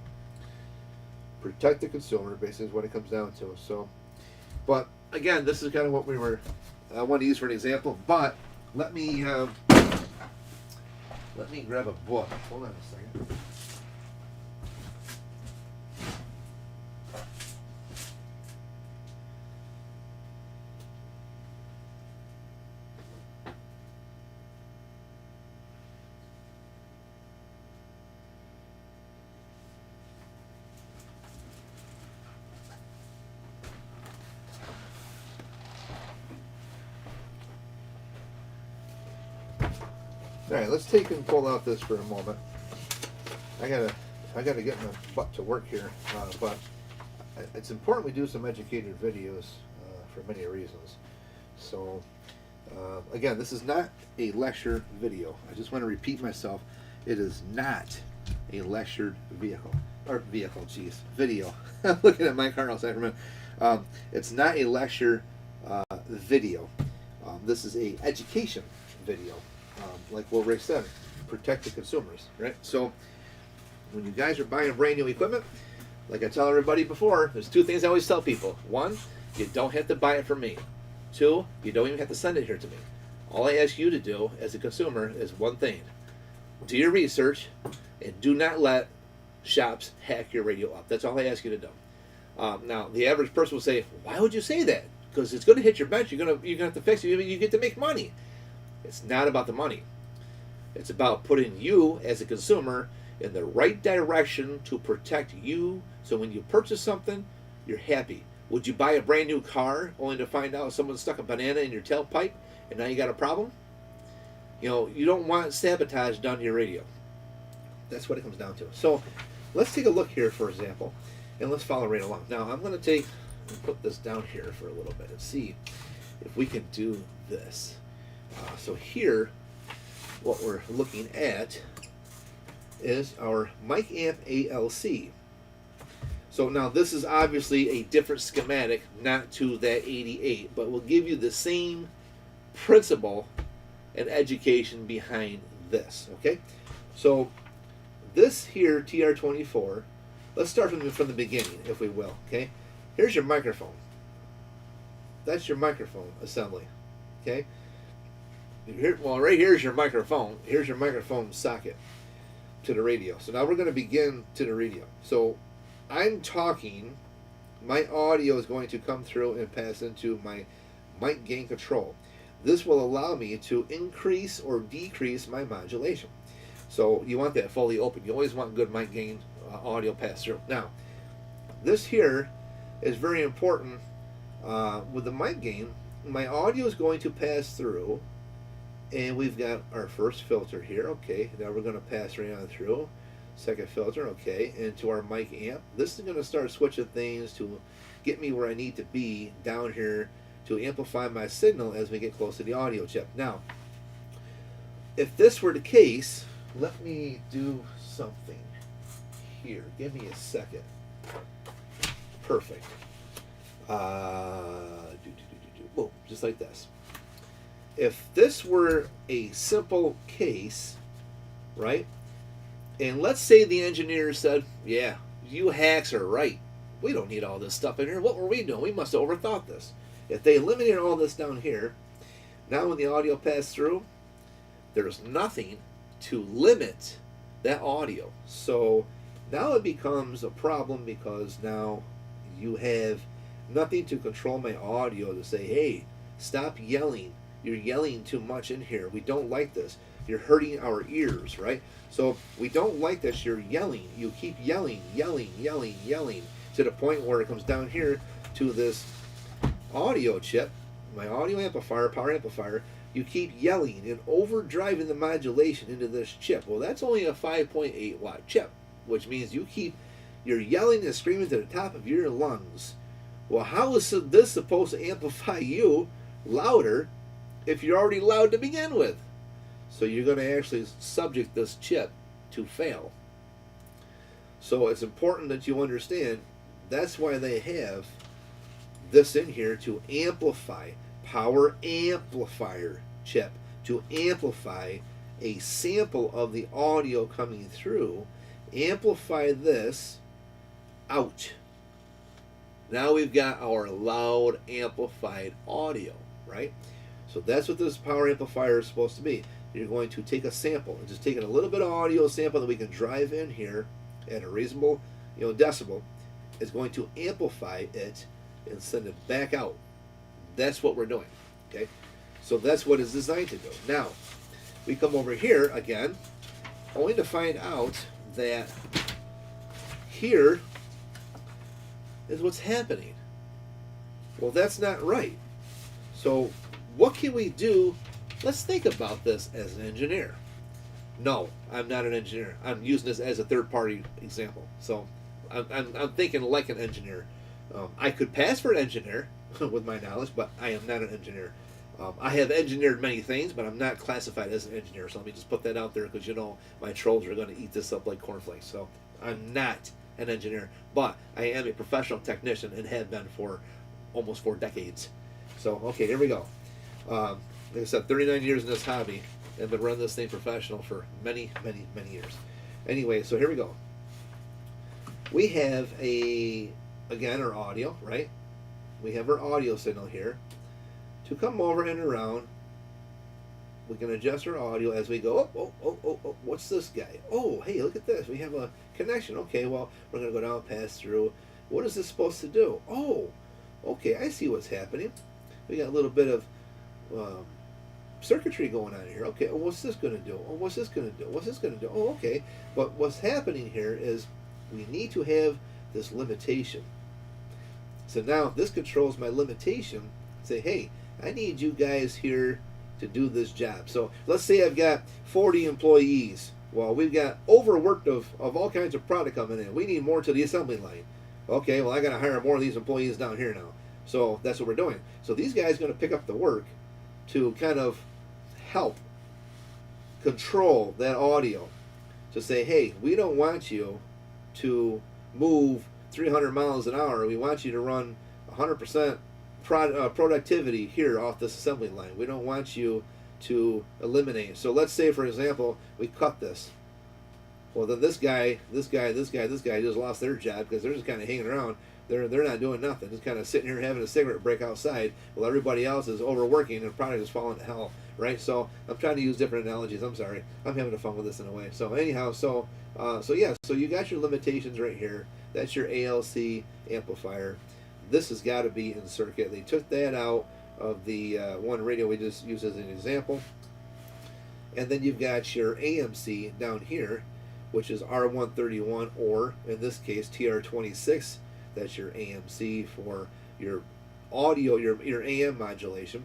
Protect the consumer, basically, is what it comes down to. So, but again, this is kind of what I want to use for an example. But let me grab a book. Hold on a second. All right, let's take and pull out this for a moment. I gotta get my butt to work here, but it's important we do some educated videos for many reasons. So again, this is not a lecture video. I just want to repeat myself. It is not a lectured video. I'm looking at my car outside for a minute. It's not a lecture video. This is a education video. Like what Rick said, protect the consumers, right? So when you guys are buying brand new equipment, like I tell everybody before, there's two things I always tell people. One, you don't have to buy it from me. Two, you don't even have to send it here to me. All I ask you to do as a consumer is one thing: do your research, and do not let shops hack your radio up. That's all I ask you to do. Now, the average person will say, "Why would you say that?" Because it's going to hit your bench. You're gonna have to fix it. You get to make money. It's not about the money. It's about putting you as a consumer in the right direction to protect you. So when you purchase something, you're happy. Would you buy a brand new car only to find out someone stuck a banana in your tailpipe and now you got a problem? You know, you don't want sabotage done to your radio. That's what it comes down to. So let's take a look here, for example, and let's follow right along. Now I'm going to put this down here for a little bit and see if we can do this. So here, what we're looking at is our mic amp ALC. So now this is obviously a different schematic, not to that 88, but will give you the same principle and education behind this. Okay, so this here TR24. Let's start from the beginning, if we will. Okay, here's your microphone. That's your microphone assembly. Okay. Here, well, right here's your microphone. Here's your microphone socket to the radio. So now we're going to begin to the radio. So I'm talking, my audio is going to come through and pass into my mic gain control. This will allow me to increase or decrease my modulation. So you want that fully open. You always want good mic gain audio pass through. Now, this here is very important. With the mic gain, my audio is going to pass through. And we've got our first filter here. Okay, now we're going to pass right on through. Second filter, okay, into our mic amp. This is going to start switching things to get me where I need to be down here to amplify my signal as we get close to the audio chip. Now, if this were the case, let me do something here. Give me a second. Perfect. Boom, just like this. If this were a simple case, right, and let's say the engineer said, yeah, you hacks are right. We don't need all this stuff in here. What were we doing? We must have overthought this. If they eliminated all this down here, now when the audio passed through, there's nothing to limit that audio. So now it becomes a problem because now you have nothing to control my audio to say, hey, stop yelling. You're yelling too much in here. We don't like this. You're hurting our ears, right? So we don't like this. You're yelling. You keep yelling, yelling, yelling, yelling to the point where it comes down here to this audio chip, my audio amplifier, power amplifier. You keep yelling and overdriving the modulation into this chip. Well, that's only a 5.8 watt chip, which means you're yelling and screaming to the top of your lungs. Well, how is this supposed to amplify you louder if you're already loud to begin with? So you're going to actually subject this chip to fail. So it's important that you understand that's why they have this in here to amplify, power amplifier chip, to amplify a sample of the audio coming through, amplify this out. Now we've got our loud amplified audio, right? So that's what this power amplifier is supposed to be. You're going to take a sample and just taking a little bit of audio sample that we can drive in here at a reasonable, decibel, is going to amplify it and send it back out. That's what we're doing. Okay, so that's what it's designed to do. Now we come over here again, only to find out that here is what's happening. Well, that's not right. So what can we do? Let's think about this as an engineer. No, I'm not an engineer. I'm using this as a third-party example. So I'm thinking like an engineer. I could pass for an engineer with my knowledge, but I am not an engineer. I have engineered many things, but I'm not classified as an engineer. So let me just put that out there because my trolls are going to eat this up like cornflakes. So I'm not an engineer, but I am a professional technician and have been for almost 4 decades. So, okay, here we go. Like I said, 39 years in this hobby, and been running this thing professional for many, many, many years. Anyway, so here we go. We have again, our audio, right? We have our audio signal here to come over and around we can adjust our audio as we go. Oh, what's this guy? Oh, hey, look at this. We have a connection. Okay, well, we're going to go down, pass through. What is this supposed to do? Oh, okay, I see what's happening. We got a little bit of circuitry going on here. Okay, oh, what's this going to do? Oh, what's this going to do? What's this going to do? Oh, okay. But what's happening here is we need to have this limitation. So now this controls my limitation. Say, hey, I need you guys here to do this job. So let's say I've got 40 employees. Well, we've got overworked of all kinds of product coming in. We need more to the assembly line. Okay, well, I got to hire more of these employees down here now. So that's what we're doing. So these guys are going to pick up the work to kind of help control that audio. To say, hey, we don't want you to move 300 miles an hour. We want you to run 100% productivity here off this assembly line. We don't want you to eliminate. So let's say, for example, we cut this. Well, then this guy just lost their job because they're just kind of hanging around. They're not doing nothing. Just kind of sitting here having a cigarette break outside while everybody else is overworking and probably just falling to hell, right? So I'm trying to use different analogies. I'm sorry. I'm having fun with this in a way. So anyhow, so you got your limitations right here. That's your ALC amplifier. This has got to be in circuit. They took that out of the one radio we just used as an example. And then you've got your AMC down here, which is R131, or in this case TR26. That's your AMC for your audio, your AM modulation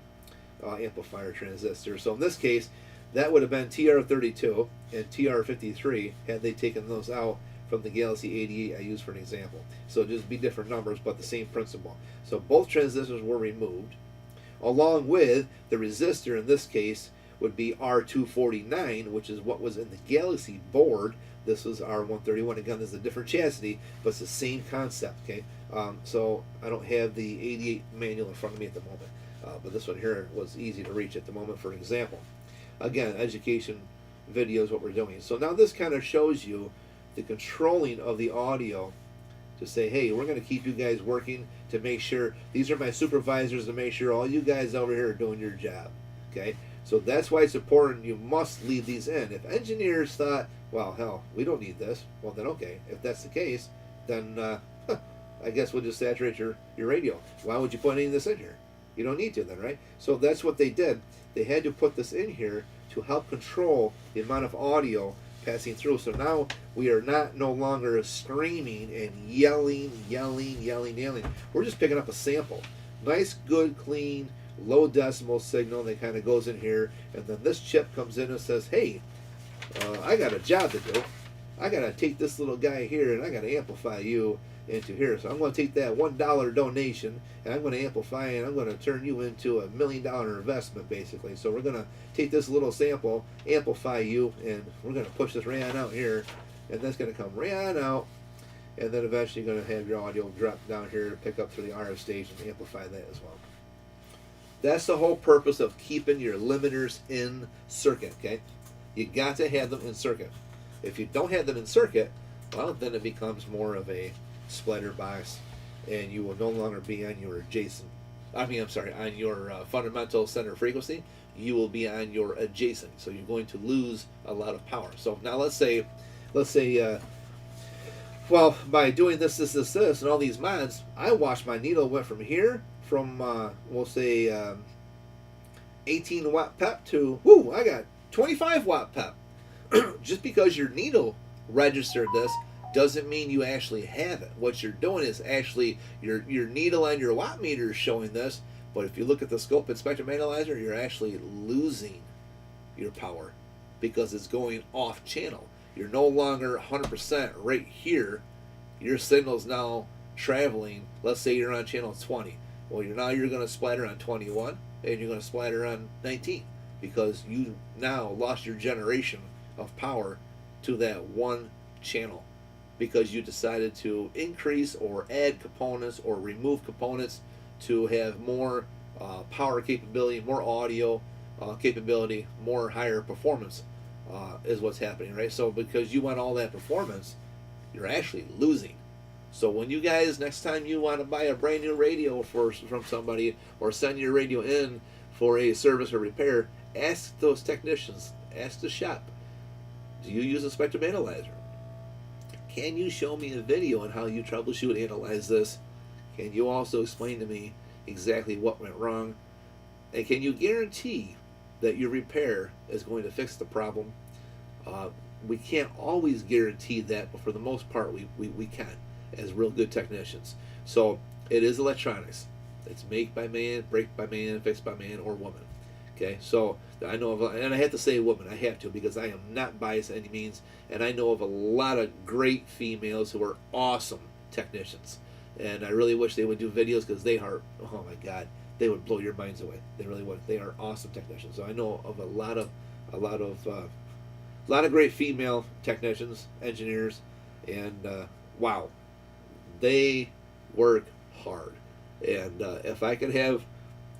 amplifier transistor. So in this case, that would have been TR32 and TR53 had they taken those out from the Galaxy 88 I used for an example. So just be different numbers, but the same principle. So both transistors were removed, along with the resistor. In this case would be R249, which is what was in the Galaxy board. This was R131. Again, this is a different chassis, but it's the same concept. Okay, so I don't have the 88 manual in front of me at the moment, but this one here was easy to reach at the moment for an example. Again, education video is what we're doing. So now this kind of shows you the controlling of the audio to say, hey, we're going to keep you guys working to make sure, these are my supervisors to make sure all you guys over here are doing your job. Okay, so that's why it's important. You must leave these in. If engineers thought, well, hell, we don't need this, well then okay, if that's the case, then I guess we'll just saturate your radio. Why would you put any of this in here? You don't need to then, right? So that's what they did. They had to put this in here to help control the amount of audio passing through. So now we are no longer screaming and yelling. We're just picking up a sample. Nice, good, clean, low decibel signal that kind of goes in here, and then this chip comes in and says, hey, I got a job to do. I got to take this little guy here and I got to amplify you into here. So I'm going to take that $1 donation and I'm going to amplify and I'm going to turn you into $1 million investment, basically. So we're going to take this little sample, amplify you, and we're going to push this right on out here, and that's going to come right on out, and then eventually you're going to have your audio drop down here to pick up through the RF stage and amplify that as well. That's the whole purpose of keeping your limiters in circuit, okay? You got to have them in circuit. If you don't have them in circuit, well, then it becomes more of a splitter box, and you will no longer be on your on your fundamental center frequency. You will be on your adjacent, so you're going to lose a lot of power. So now let's say, well, by doing this, and all these mods, I watched my needle went from here, from we'll say 18 watt pep to, whoo, I got 25 watt pep. Just because your needle registered this doesn't mean you actually have it. What you're doing is actually your needle and your watt meter is showing this, but if you look at the scope and spectrum analyzer, you're actually losing your power because it's going off channel. You're no longer 100% right here. Your signal's now traveling. Let's say you're on channel 20. Well, you're going to splatter on 21 and you're going to splatter on 19 because you now lost your generation of power to that one channel because you decided to increase or add components or remove components to have more power capability, more audio capability, more higher performance is what's happening, right? So because you want all that performance, you're actually losing. So when you guys, next time you want to buy a brand new radio from somebody or send your radio in for a service or repair, ask those technicians, ask the shop, do you use a spectrum analyzer? Can you show me a video on how you troubleshoot and analyze this? Can you also explain to me exactly what went wrong? And can you guarantee that your repair is going to fix the problem? We can't always guarantee that, but for the most part, we can as real good technicians. So it is electronics. It's make by man, break by man, fixed by man or woman. Okay, so I know of, and I have to say woman, I have to, because I am not biased by any means, and I know of a lot of great females who are awesome technicians, and I really wish they would do videos, because they are, oh my God, they would blow your minds away. They really would. They are awesome technicians. So I know of a lot of great female technicians, engineers, and wow, they work hard. And if I could have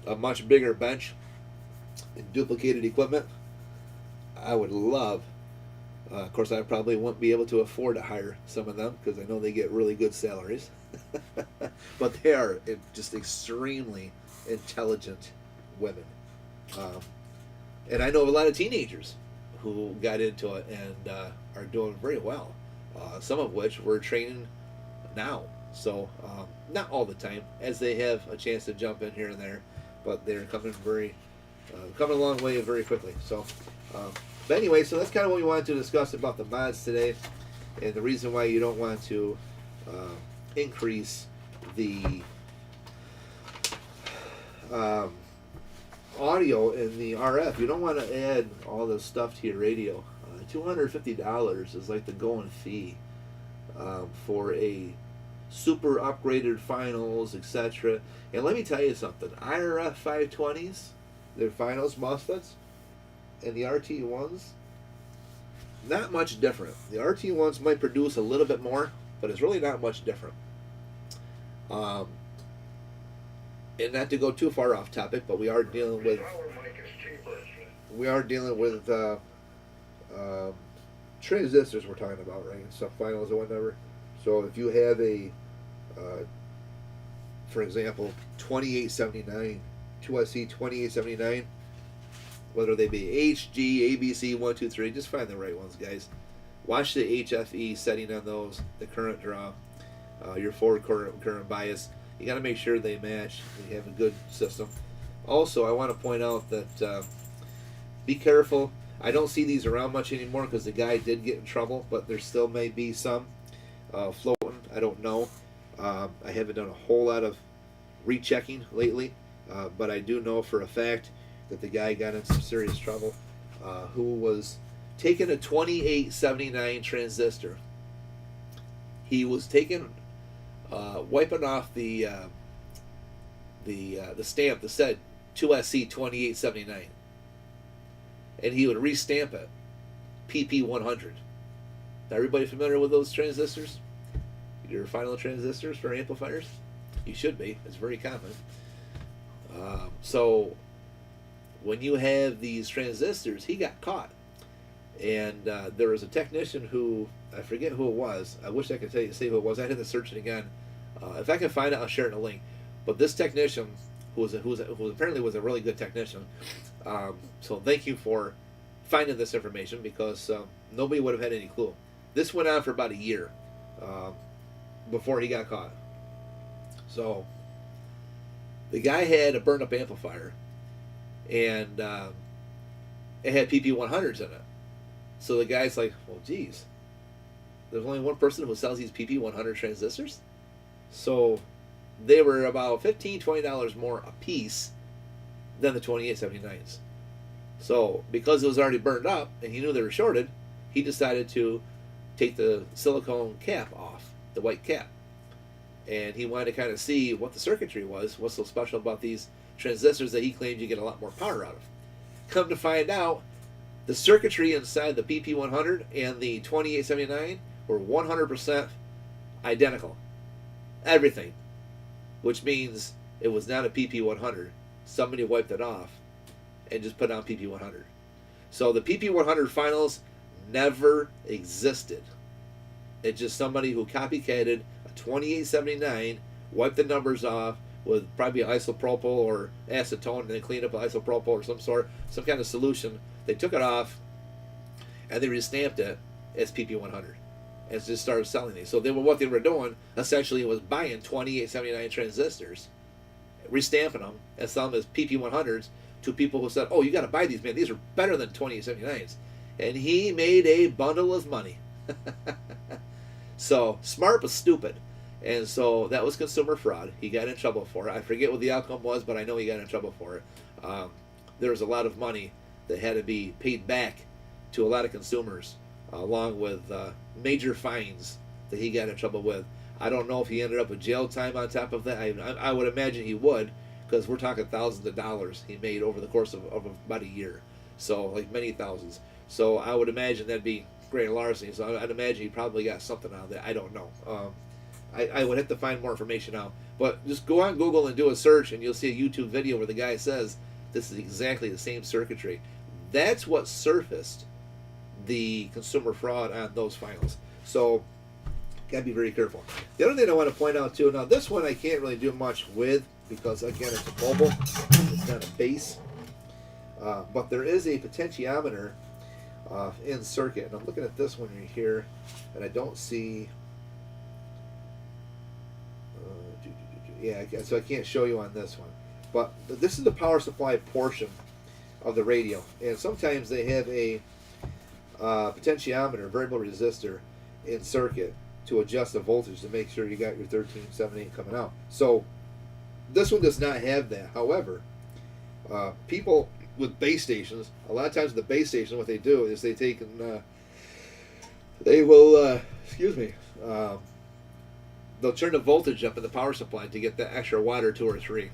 a much bigger bench and duplicated equipment, I would love. Of course, I probably won't be able to afford to hire some of them, because I know they get really good salaries. But they are just extremely intelligent women. And I know of a lot of teenagers who got into it and are doing very well. Some of which we're training now. So not all the time, as they have a chance to jump in here and there, but they're coming coming a long way very quickly. So, but anyway, so that's kind of what we wanted to discuss about the mods today, and the reason why you don't want to increase the audio in the RF. You don't want to add all this stuff to your radio. $250 is like the going fee for a super upgraded finals, etc. And let me tell you something, IRF 520s, their finals MOSFETs, and the RT1s, not much different. The RT1s might produce a little bit more, but it's really not much different. And not to go too far off topic, but we are dealing with transistors we're talking about, right? Stuff finals or whatever. So if you have a for example, 2879, 2SC 2879, whether they be HG, ABC, 1, 2, 3, just find the right ones, guys. Watch the HFE setting on those, the current draw, your forward current bias. You got to make sure they match. You have a good system. Also, I want to point out that be careful. I don't see these around much anymore because the guy did get in trouble, but there still may be some floating. I don't know. I haven't done a whole lot of rechecking lately, but I do know for a fact that the guy got in some serious trouble, who was taking a 2879 transistor. He was taking, wiping off the stamp that said 2SC 2879, and he would restamp it PP100. Everybody familiar with those transistors? Your final transistors for amplifiers? You should be. It's very common. So when you have these transistors, he got caught. And there was a technician who, I forget who it was. I wish I could say who it was. I had to search it again. If I can find it, I'll share it in a link. But this technician, who apparently was a really good technician, so thank you for finding this information, because nobody would have had any clue. This went on for about a year before he got caught. So the guy had a burned up amplifier, and it had PP100s in it. So the guy's like, well, geez, there's only one person who sells these PP100 transistors? So they were about $15, $20 more a piece than the 2879s. So because it was already burned up and he knew they were shorted, he decided to take the silicone cap off, the white cap. And he wanted to kind of see what the circuitry was, what's so special about these transistors that he claimed you get a lot more power out of. Come to find out, the circuitry inside the PP100 and the 2879 were 100% identical. Everything. Which means it was not a PP100. Somebody wiped it off and just put on PP100. So the PP100 finals never existed. It's just somebody who copycatted a 2879, wiped the numbers off, with probably isopropyl or acetone, and then cleaned up with isopropyl or some kind of solution. They took it off, and they restamped it as PP100, and just started selling these. So what they were doing essentially was buying 2879 transistors, restamping them, and selling them as PP100s to people who said, "Oh, you got to buy these, man. These are better than 2879s." And he made a bundle of money. So smart but stupid. And so that was consumer fraud. He got in trouble for it. I forget what the outcome was, but I know he got in trouble for it. There was a lot of money that had to be paid back to a lot of consumers, along with major fines that he got in trouble with. I don't know if he ended up with jail time on top of that. I would imagine he would, because we're talking thousands of dollars he made over the course of about a year. So, like many thousands. So I would imagine that'd be grand larceny. So I'd imagine he probably got something out of that. I don't know. I would have to find more information out. But just go on Google and do a search, and you'll see a YouTube video where the guy says this is exactly the same circuitry. That's what surfaced the consumer fraud on those files. So, gotta be very careful. The other thing I want to point out too, now this one I can't really do much with because again it's a mobile, it's not a base. But there is a potentiometer in circuit, and I'm looking at this one right here, and I don't see. Yeah, so I can't show you on this one. But this is the power supply portion of the radio, and sometimes they have a potentiometer, variable resistor, in circuit to adjust the voltage to make sure you got your 1378 coming out. So this one does not have that. However, people with base stations, a lot of times the base station, what they do is they take and they will, they'll turn the voltage up in the power supply to get that extra watt or two or three.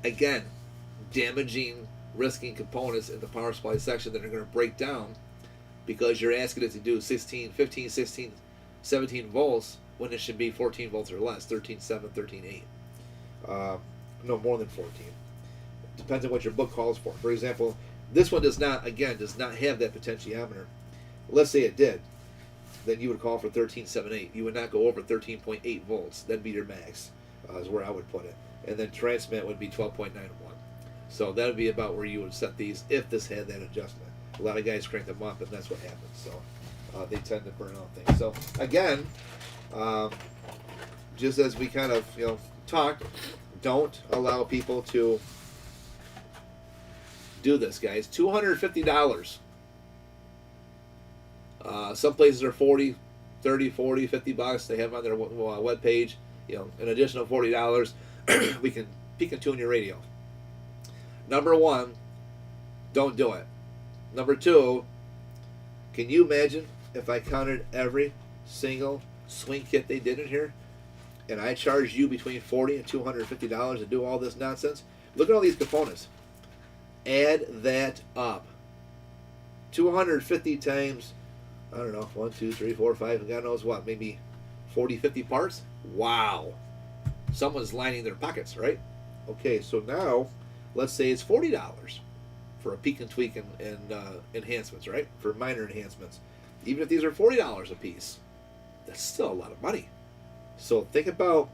Again, damaging, risking components in the power supply section that are going to break down because you're asking it to do 16, 15, 16, 17 volts when it should be 14 volts or less, 13.7, 13.8. No more than 14. Depends on what your book calls for. For example, this one does not have that potentiometer. Let's say it did. Then you would call for 13.78. You would not go over 13.8 volts. That'd be your max, is where I would put it. And then transmit would be 12.91. So that would be about where you would set these if this had that adjustment. A lot of guys crank them up, and that's what happens. So they tend to burn out things. So again, just as we kind of talked, don't allow people to do this, guys. $250. Some places are 40, 30, 40, 50 bucks. They have on their web page, an additional $40. We can peek and tune your radio. Number one, don't do it. Number two, can you imagine if I counted every single swing kit they did in here, and I charged you between $40 and $250 to do all this nonsense? Look at all these components. Add that up. 250 times, I don't know, 1, 2, 3, 4, 5, God knows what, maybe 40, 50 parts? Wow. Someone's lining their pockets, right? Okay, so now, let's say it's $40 for a peek and tweak and enhancements, right? For minor enhancements. Even if these are $40 a piece, that's still a lot of money. So think about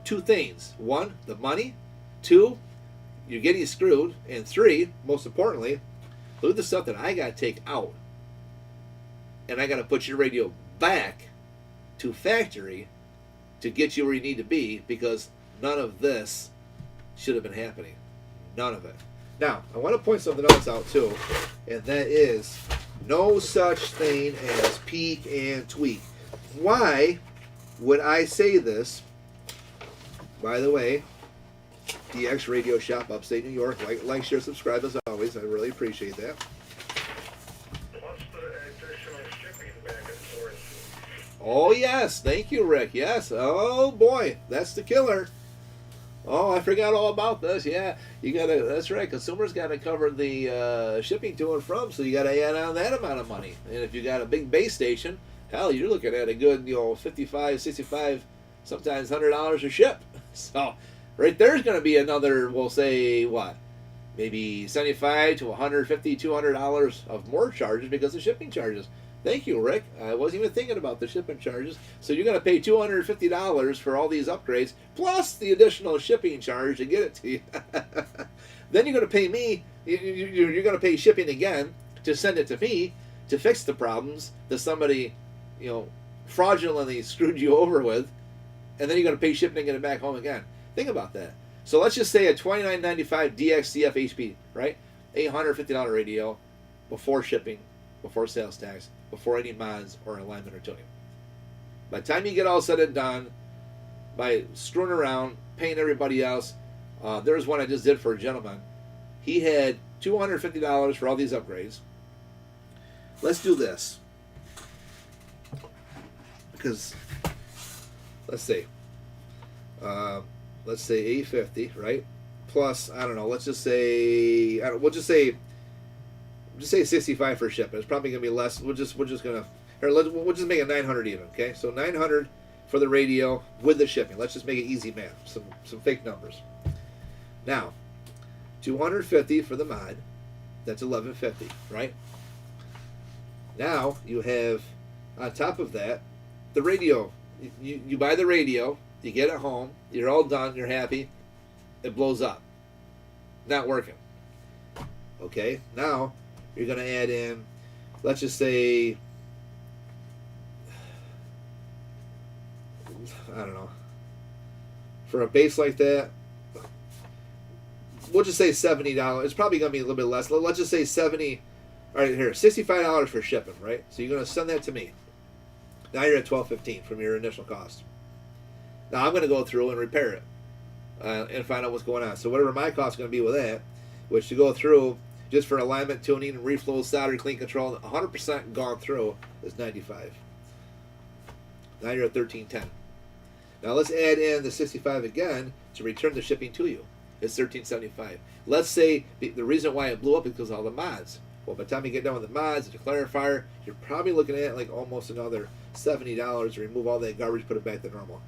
two things. One, the money. Two, you're getting screwed. And three, most importantly, look at the stuff that I got to take out. And I got to put your radio back to factory to get you where you need to be, because none of this should have been happening. None of it. Now, I want to point something else out too, and that is no such thing as peek and tweak. Why would I say this? By the way, DX Radio Shop, Upstate New York. Like, share, subscribe as always. I really appreciate that. Plus the additional shipping back and forth. Oh yes, thank you, Rick. Yes. Oh boy, that's the killer. Oh, I forgot all about this. Yeah, you gotta. That's right. Consumers gotta cover the shipping to and from, so you gotta add on that amount of money. And if you got a big base station, hell, you're looking at a good, $55, $65, sometimes $100 a ship. So, right there's gonna be another. We'll say what, maybe $75 to $150, $200 of more charges because of shipping charges. Thank you, Rick. I wasn't even thinking about the shipping charges. So you're going to pay $250 for all these upgrades, plus the additional shipping charge to get it to you. Then you're going to pay me. You're going to pay shipping again to send it to me to fix the problems that somebody, fraudulently screwed you over with, and then you're going to pay shipping and get it back home again. Think about that. So let's just say a $29.95 DXCF HP, right? $850 radio, before shipping, before sales tax, before any mods or alignment or tuning. By the time you get all said and done, by screwing around, paying everybody else, there was one I just did for a gentleman. He had $250 for all these upgrades. Let's do this. Because, let's see. Let's say 850, right? Plus, I don't know, let's just say, we'll just say 65 for shipping. It's probably gonna be less. We'll just we'll just make it 900 even. Okay, so 900 for the radio with the shipping. Let's just make it easy math. Some fake numbers. Now, 250 for the mod. That's 1150, right? Now you have on top of that the radio. You buy the radio. You get it home. You're all done. You're happy. It blows up. Not working. Okay, now you're going to add in, let's just say, I don't know, for a base like that, we'll just say $70. It's probably going to be a little bit less. Let's just say 70. All right, here, $65 for shipping, right? So you're going to send that to me. Now you're at $12.15 from your initial cost. Now I'm going to go through and repair it and find out what's going on. So whatever my cost is going to be with that, which to go through just for alignment, tuning, reflow, solder, clean control, 100% gone through is $95. Now you're at $13.10. Now let's add in the $65 again to return the shipping to you. It's $13.75. Let's say the reason why it blew up is because of all the mods. Well, by the time you get done with the mods and the clarifier, you're probably looking at like almost another $70 to remove all that garbage, put it back to normal.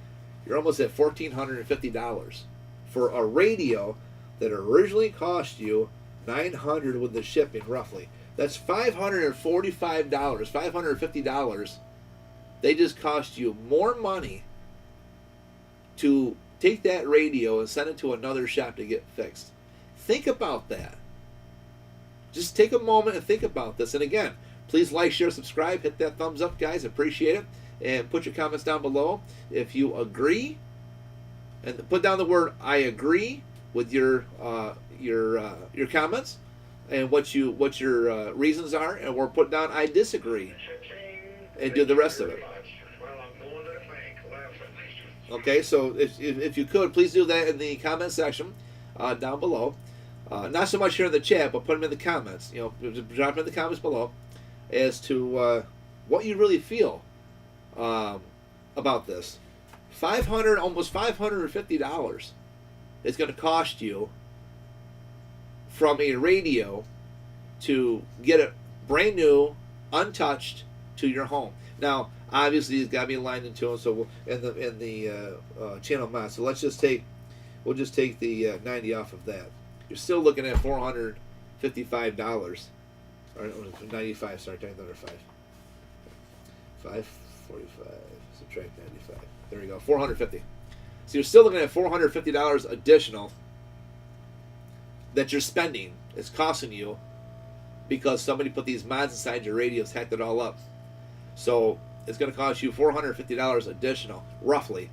You're almost at $1,450 for a radio that originally cost you $900 with the shipping, roughly. That's $545, $550. They just cost you more money to take that radio and send it to another shop to get fixed. Think about that. Just take a moment and think about this. And again, please like, share, subscribe, hit that thumbs up, guys. Appreciate it. And put your comments down below if you agree. And put down the word "I agree" with your comments and what your reasons are, and we'll put down "I disagree" and do the rest of it. Okay, so if you could, please do that in the comment section down below. Not so much here in the chat, but put them in the comments. Just drop them in the comments below as to what you really feel about this. Almost $550 is going to cost you from a radio to get it brand new, untouched to your home. Now, obviously, it's got to be aligned into them. So in the channel mod. So we'll just take the 90 off of that. You're still looking at $455, or 95. Sorry, another 545 subtract 95. There we go, $450. So you're still looking at $450 additional that you're spending. It's costing you because somebody put these mods inside your radios, hacked it all up. So it's going to cost you $450 additional, roughly,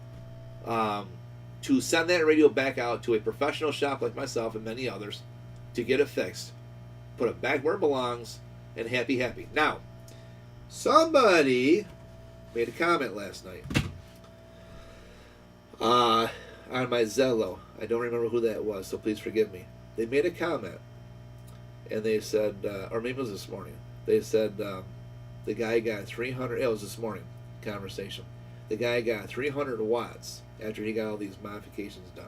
to send that radio back out to a professional shop like myself and many others to get it fixed, put it back where it belongs, and happy. Now, somebody made a comment last night on my Zello. I don't remember who that was, so please forgive me. They made a comment, and they said, or maybe it was this morning, they said the guy got 300, it was this morning conversation, the guy got 300 watts after he got all these modifications done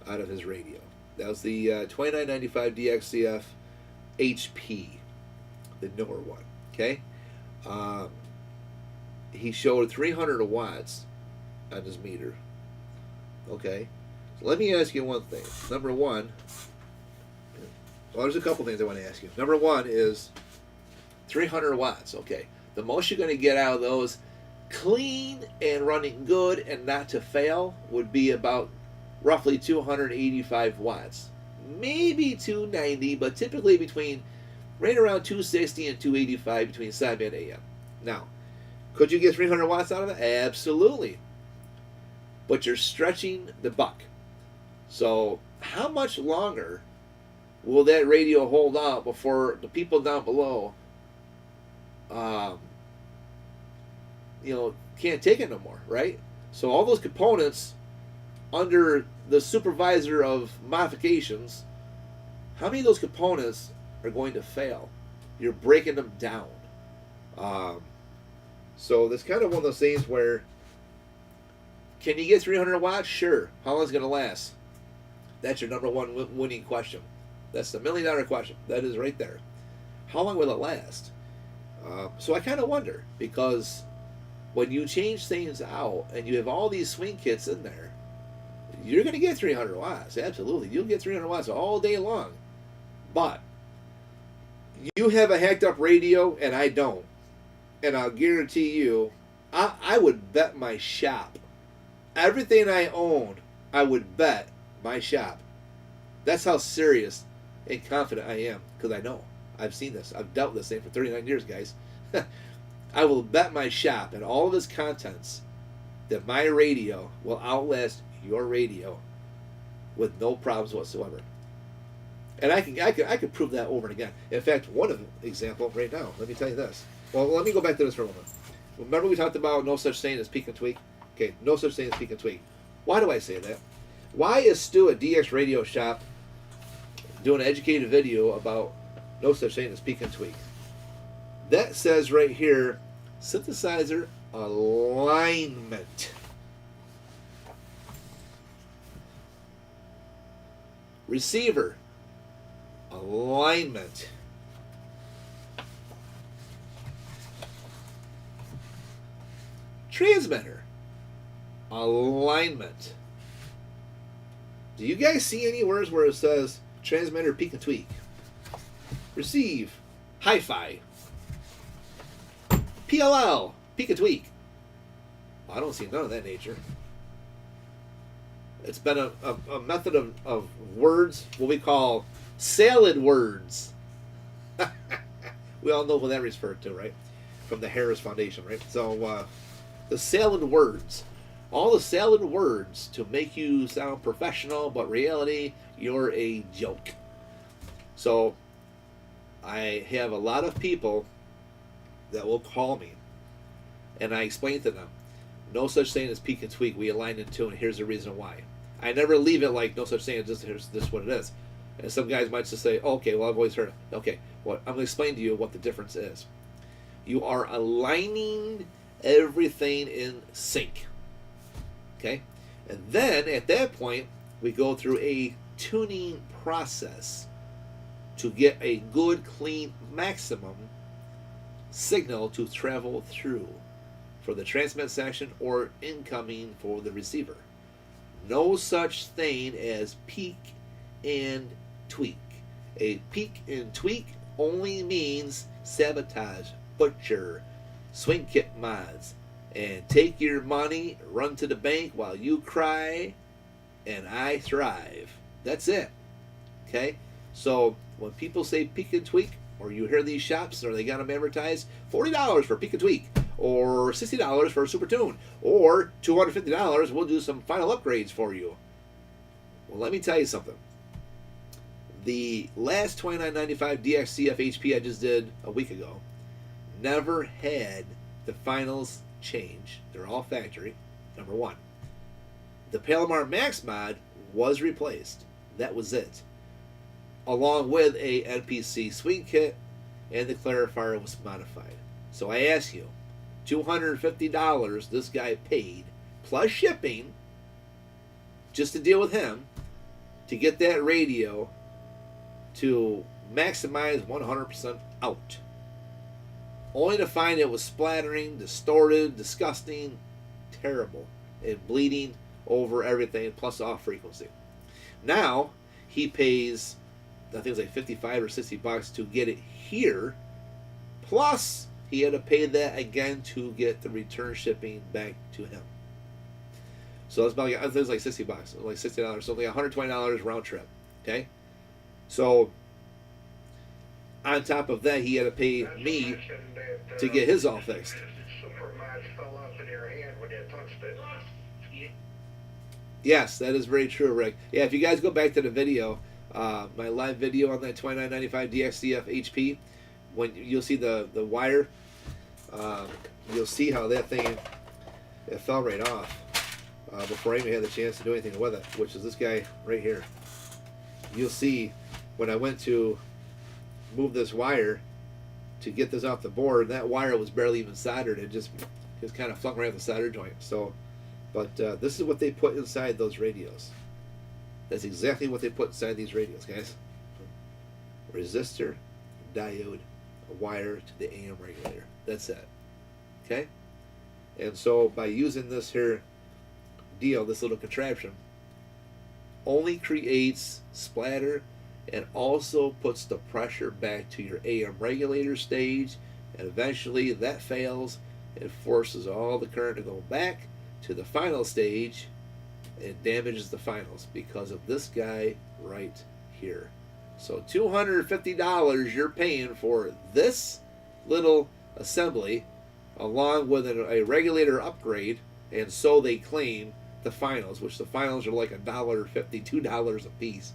out of his radio. That was the $29.95 DXCF HP, the newer one, okay? He showed 300 watts on his meter, okay? So let me ask you one thing. Number one, well, there's a couple things I want to ask you. Number one is 300 watts, okay? the most you're going to get out of those, clean and running good and not to fail, would be about roughly 285 watts. Maybe 290, but typically between right around 260 and 285 between 7 and 8 a.m. Now, could you get 300 watts out of it? Absolutely. But you're stretching the buck. So how much longer will that radio hold out before the people down below can't take it no more, right? So all those components under the supervisor of modifications, how many of those components are going to fail? You're breaking them down. So that's kind of one of those things where, can you get 300 watts? Sure. How long is it going to last? That's your number one winning question. That's the $1 million question. That is right there. How long will it last? So I kind of wonder, because when you change things out and you have all these swing kits in there, you're going to get 300 watts. Absolutely. You'll get 300 watts all day long. But you have a hacked up radio and I don't. And I'll guarantee you, I would bet my shop. Everything I own, I would bet my shop. That's how serious and confident I am, because I know. I've seen this. I've dealt with this thing for 39 years, guys. I will bet my shop and all of its contents that my radio will outlast your radio with no problems whatsoever. And I can prove that over and again. In fact, one example right now, let me tell you this. Well, let me go back to this for a moment. Remember we talked about no such thing as peek and tweak? Okay, no such thing as peek and tweak. Why do I say that? Why is Stu at DX Radio Shop doing an educated video about no such thing as peek and tweak? That says right here, synthesizer alignment. Receiver alignment. Transmitter alignment. Do you guys see any words where it says transmitter peek and tweak? Receive hi-fi. PLL peek and tweak. Well, I don't see none of that nature. It's been a method of words, what we call salad words. We all know what that refers to, right? From the Harris Foundation, right? So the salad words. All the salad words to make you sound professional, but reality, you're a joke. So I have a lot of people that will call me, and I explain to them, no such thing as peek and tweak. We align in tune. Here's the reason why. I never leave it like no such thing as this. Here's this what it is. And some guys might just say, okay, well, I've always heard it. Okay, well, I'm going to explain to you what the difference is. You are aligning everything in sync. Okay? And then at that point, we go through a tuning process to get a good, clean, maximum signal to travel through for the transmit section or incoming for the receiver. No such thing as peek and tweak. A peek and tweak only means sabotage, butcher, swing kit mods, and take your money, run to the bank while you cry, and I thrive. That's it. Okay? So when people say peek and tweak, or you hear these shops, or they got them advertised, $40 for peek and tweak, or $60 for a super tune, or $250, we'll do some final upgrades for you. Well, let me tell you something. The last $29.95 DXCF HP I just did a week ago never had the finals change. They're all factory, number one. The Palomar Max mod was replaced. That was it. Along with a NPC swing kit, and the clarifier was modified. So I ask you, $250 this guy paid, plus shipping, just to deal with him, to get that radio to maximize 100% out. Only to find it was splattering, distorted, disgusting, terrible, and bleeding over everything, plus off frequency. Now, he pays, I think it was like $55 or $60 to get it here, plus he had to pay that again to get the return shipping back to him. So it's about, I think it's like $60, like $60, so like $120 round trip. Okay, so on top of that, he had to pay me to get his all fixed. Super mods fell off in your hand when you touched it. Yes, that is very true, Rick. Yeah, if you guys go back to the video, my live video on that 2995 DXCF HP, when you'll see the wire, you'll see how that thing, it fell right off before I even had the chance to do anything with it, which is this guy right here. You'll see when I went to move this wire to get this off the board, that wire was barely even soldered. It just kind of flung right off the solder joint. So, but this is what they put inside those radios. That's exactly what they put inside these radios, guys. Resistor, diode, a wire to the AM regulator. That's it. Okay? And so by using this here deal, this little contraption, only creates splatter and also puts the pressure back to your AM regulator stage, and eventually that fails and forces all the current to go back to the final stage and damages the finals because of this guy right here. So $250 you're paying for this little assembly along with a regulator upgrade, and so they claim the finals, which the finals are like $1.50, $2 a piece.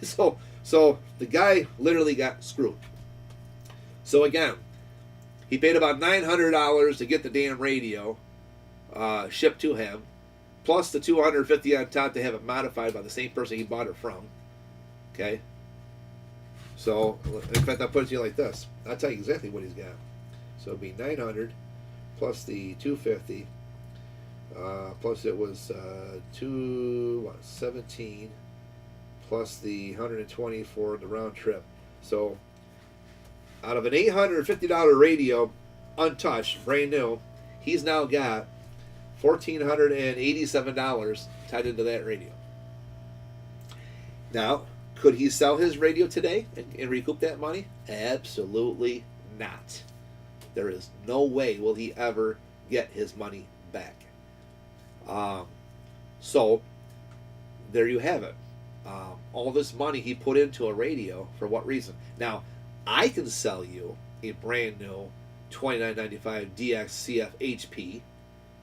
So the guy literally got screwed. So again, he paid about $900 to get the damn radio shipped to him, plus the $250 on top to have it modified by the same person he bought it from. Okay. So in fact, I'll put it to you like this. I'll tell you exactly what he's got. So it'd be $900 plus the $250. Plus it was 17 plus the $120 for the round trip. So out of an $850 radio, untouched, brand new, he's now got $1,487 tied into that radio. Now, could he sell his radio today and recoup that money? Absolutely not. There is no way will he ever get his money back. So there you have it. All this money he put into a radio, for what reason? Now, I can sell you a brand new $29.95 DXCF HP,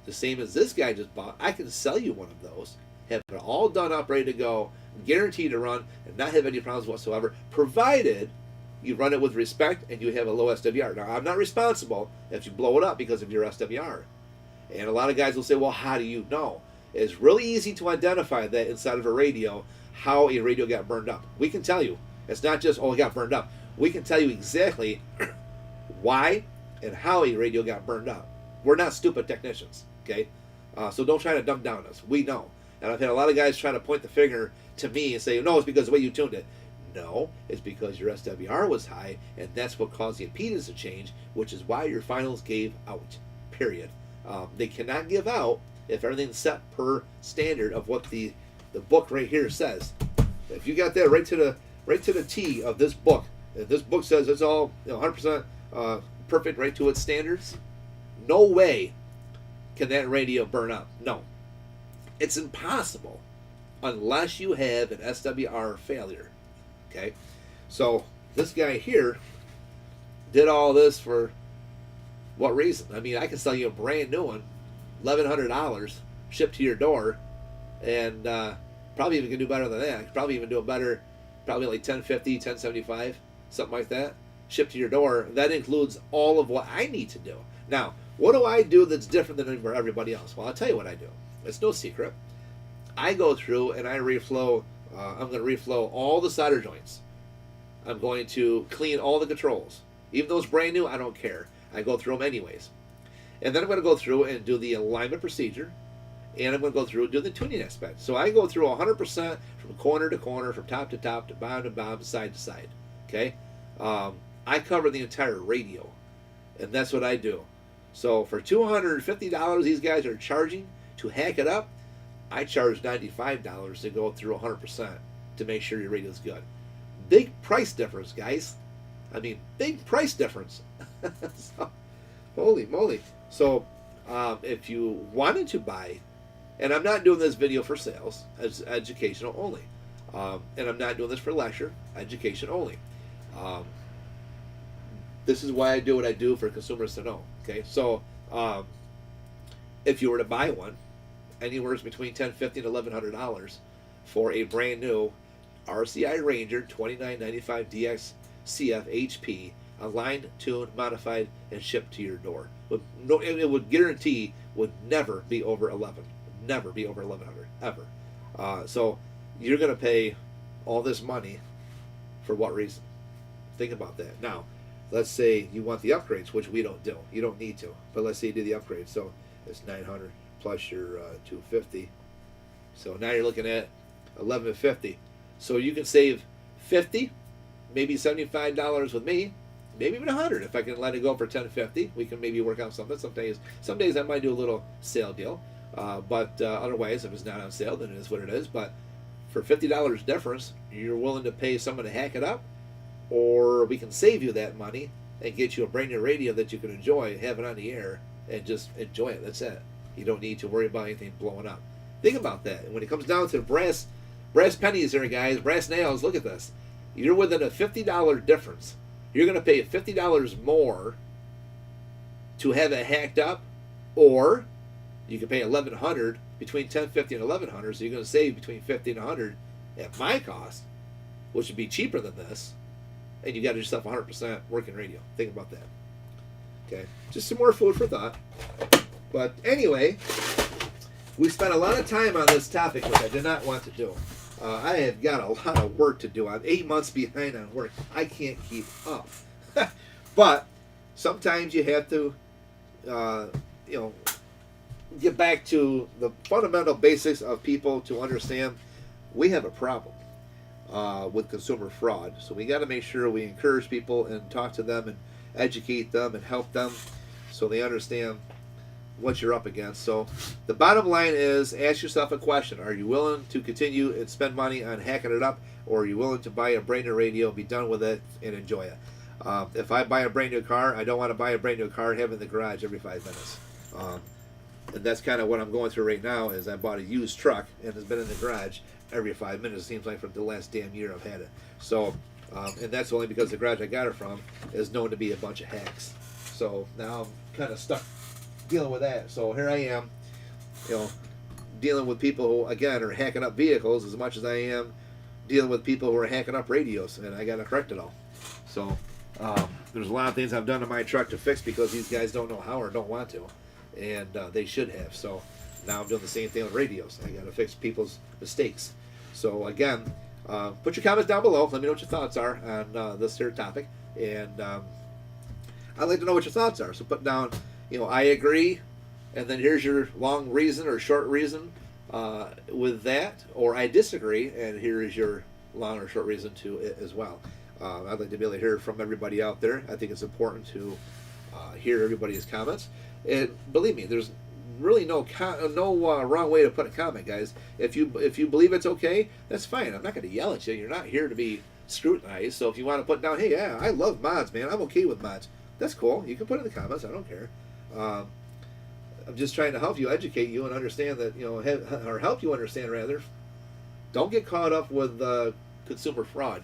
the same as this guy just bought. I can sell you one of those, have it all done up, ready to go, guaranteed to run, and not have any problems whatsoever, provided you run it with respect and you have a low SWR. Now, I'm not responsible if you blow it up because of your SWR. And a lot of guys will say, well, how do you know? It's really easy to identify that inside of a radio, how a radio got burned up. We can tell you. It's not just, oh, it got burned up. We can tell you exactly why and how a radio got burned up. We're not stupid technicians, okay? So don't try to dumb down us. We know. And I've had a lot of guys try to point the finger to me and say, no, it's because of the way you tuned it. No, it's because your SWR was high, and that's what caused the impedance to change, which is why your finals gave out, period. They cannot give out if everything's set per standard of what the book right here says. If you got that right to the T of this book, if this book says it's all 100% perfect right to its standards, no way can that radio burn up. No. It's impossible unless you have an SWR failure. Okay? So this guy here did all this for what reason? I mean, I can sell you a brand new one, $1,100, shipped to your door, and probably even can do better than that. I could probably even do it better, probably like $10.50, $10.75, something like that, shipped to your door. That includes all of what I need to do. Now, what do I do that's different than everybody else? Well, I'll tell you what I do. It's no secret. I go through and I reflow. I'm going to reflow all the solder joints. I'm going to clean all the controls. Even though it's brand new, I don't care. I go through them anyways. And then I'm going to go through and do the alignment procedure. And I'm going to go through and do the tuning aspect. So I go through 100% from corner to corner, from top to top, to bottom to bottom, side to side. Okay? I cover the entire radio. And that's what I do. So for $250 these guys are charging to hack it up, I charge $95 to go through 100% to make sure your radio's good. Big price difference, guys. I mean, big price difference. So, holy moly! So, if you wanted to buy, and I'm not doing this video for sales, it's educational only, and I'm not doing this for lecture, education only. This is why I do what I do for consumers to know. Okay, so if you were to buy one, anywhere between $1050 and $1100 for a brand new RCI Ranger 2995 DX CF HP, aligned, tuned, modified, and shipped to your door. It would guarantee would never be over 11, never be over 1100 ever. So you're going to pay all this money for what reason? Think about that. Now, let's say you want the upgrades, which we don't do. You don't need to, but let's say you do the upgrades. So it's 900 plus your 250. So now you're looking at 1150. So you can save 50, maybe $75 with me, maybe even 100 if I can let it go for 1050. We can maybe work out something. Some days I might do a little sale deal, but otherwise, if it's not on sale, then it is what it is. But for $50 difference, you're willing to pay someone to hack it up, or we can save you that money and get you a brand new radio that you can enjoy, have it on the air, and just enjoy it. That's it. You don't need to worry about anything blowing up. Think about that. And when it comes down to brass pennies here, guys, brass nails, look at this. You're within a $50 difference. You're going to pay $50 more to have it hacked up, or you can pay $1,100 between $1050 and $1,100. So you're going to save between $50 and $100 at my cost, which would be cheaper than this, and you got yourself 100% working radio. Think about that. Okay, just some more food for thought. But anyway, we spent a lot of time on this topic, which I did not want to do. I have got a lot of work to do. I'm 8 months behind on work. I can't keep up. But sometimes you have to, get back to the fundamental basics of people to understand we have a problem with consumer fraud. So we got to make sure we encourage people and talk to them and educate them and help them so they understand what you're up against. So the bottom line is, ask yourself a question. Are you willing to continue and spend money on hacking it up, or are you willing to buy a brand new radio, be done with it, and enjoy it? If I buy a brand new car, I don't want to buy a brand new car and have it in the garage every 5 minutes. And that's kind of what I'm going through right now. Is I bought a used truck and it's been in the garage every 5 minutes. It seems like for the last damn year I've had it. So, and that's only because the garage I got it from is known to be a bunch of hacks. So now I'm kind of stuck dealing with that. So here I am, dealing with people who, again, are hacking up vehicles as much as I am dealing with people who are hacking up radios, and I got to correct it all. So there's a lot of things I've done to my truck to fix because these guys don't know how or don't want to, and they should have. So now I'm doing the same thing with radios. I got to fix people's mistakes. So again, put your comments down below. Let me know what your thoughts are on this here topic, and I'd like to know what your thoughts are. So put down, I agree, and then here's your long reason or short reason with that, or I disagree, and here is your long or short reason to it as well. I'd like to be able to hear from everybody out there. I think it's important to hear everybody's comments, and believe me, there's really no wrong way to put a comment, guys. If you believe it's okay, that's fine. I'm not going to yell at you. You're not here to be scrutinized. So if you want to put down, hey, yeah, I love mods, man, I'm okay with mods, that's cool. You can put it in the comments. I don't care. I'm just trying to help you, educate you, and understand that, or help you understand, rather. Don't get caught up with consumer fraud,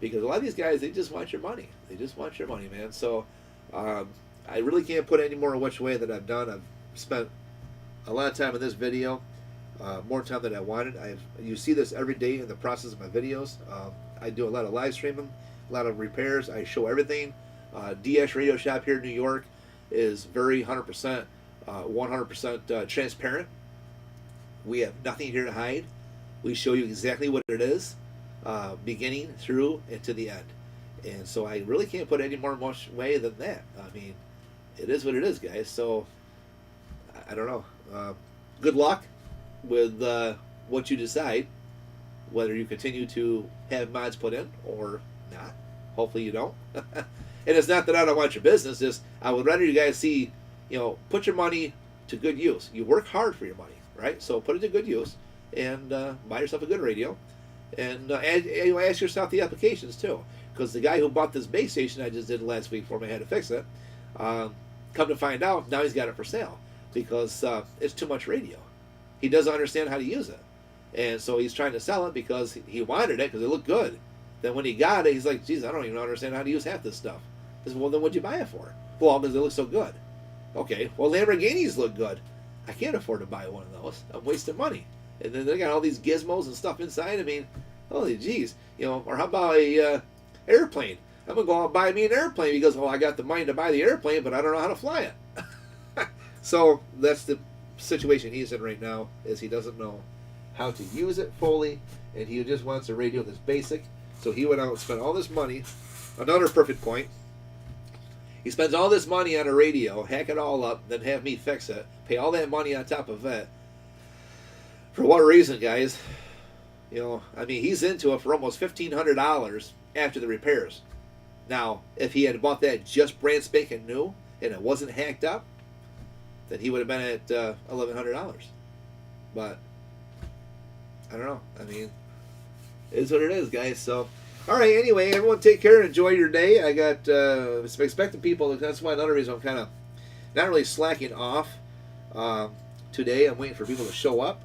because a lot of these guys, they just want your money. They just want your money, man. So I really can't put any more which way that I've done. I've spent a lot of time in this video, more time than I wanted. You see this every day in the process of my videos. I do a lot of live streaming, a lot of repairs. I show everything. DS Radio Shop here in New York is very 100%, 100% transparent. We have nothing here to hide. We show you exactly what it is, beginning through and to the end. And so I really can't put any more much way than that. I mean, it is what it is, guys. So I don't know. Good luck with what you decide, whether you continue to have mods put in or not. Hopefully you don't. And it's not that I don't want your business. It's I would rather you guys see, put your money to good use. You work hard for your money, right? So put it to good use and buy yourself a good radio. And ask yourself the applications too. Because the guy who bought this base station I just did last week for me, I had to fix it. Come to find out, now he's got it for sale because it's too much radio. He doesn't understand how to use it, and so he's trying to sell it because he wanted it because it looked good. Then when he got it, he's like, "Geez, I don't even understand how to use half this stuff." I said, "Well, then what'd you buy it for?" "Well, because it looks so good." "Okay, well, Lamborghinis look good. I can't afford to buy one of those. I'm wasting money." And then they got all these gizmos and stuff inside. I mean, holy jeez, or how about a airplane? I'm gonna go out and buy me an airplane because I got the money to buy the airplane, but I don't know how to fly it. So that's the situation he's in right now, is he doesn't know how to use it fully, and he just wants a radio that's basic. So he went out and spent all this money. Another perfect point. He spends all this money on a radio, hack it all up, then have me fix it, pay all that money on top of it. For what reason, guys? He's into it for almost $1,500 after the repairs. Now, if he had bought that just brand spanking new and it wasn't hacked up, then he would have been at $1,100. But I don't know. It is what it is, guys. So, all right. Anyway, everyone, take care and enjoy your day. I got expecting people. That's why another reason I'm kind of not really slacking off today. I'm waiting for people to show up,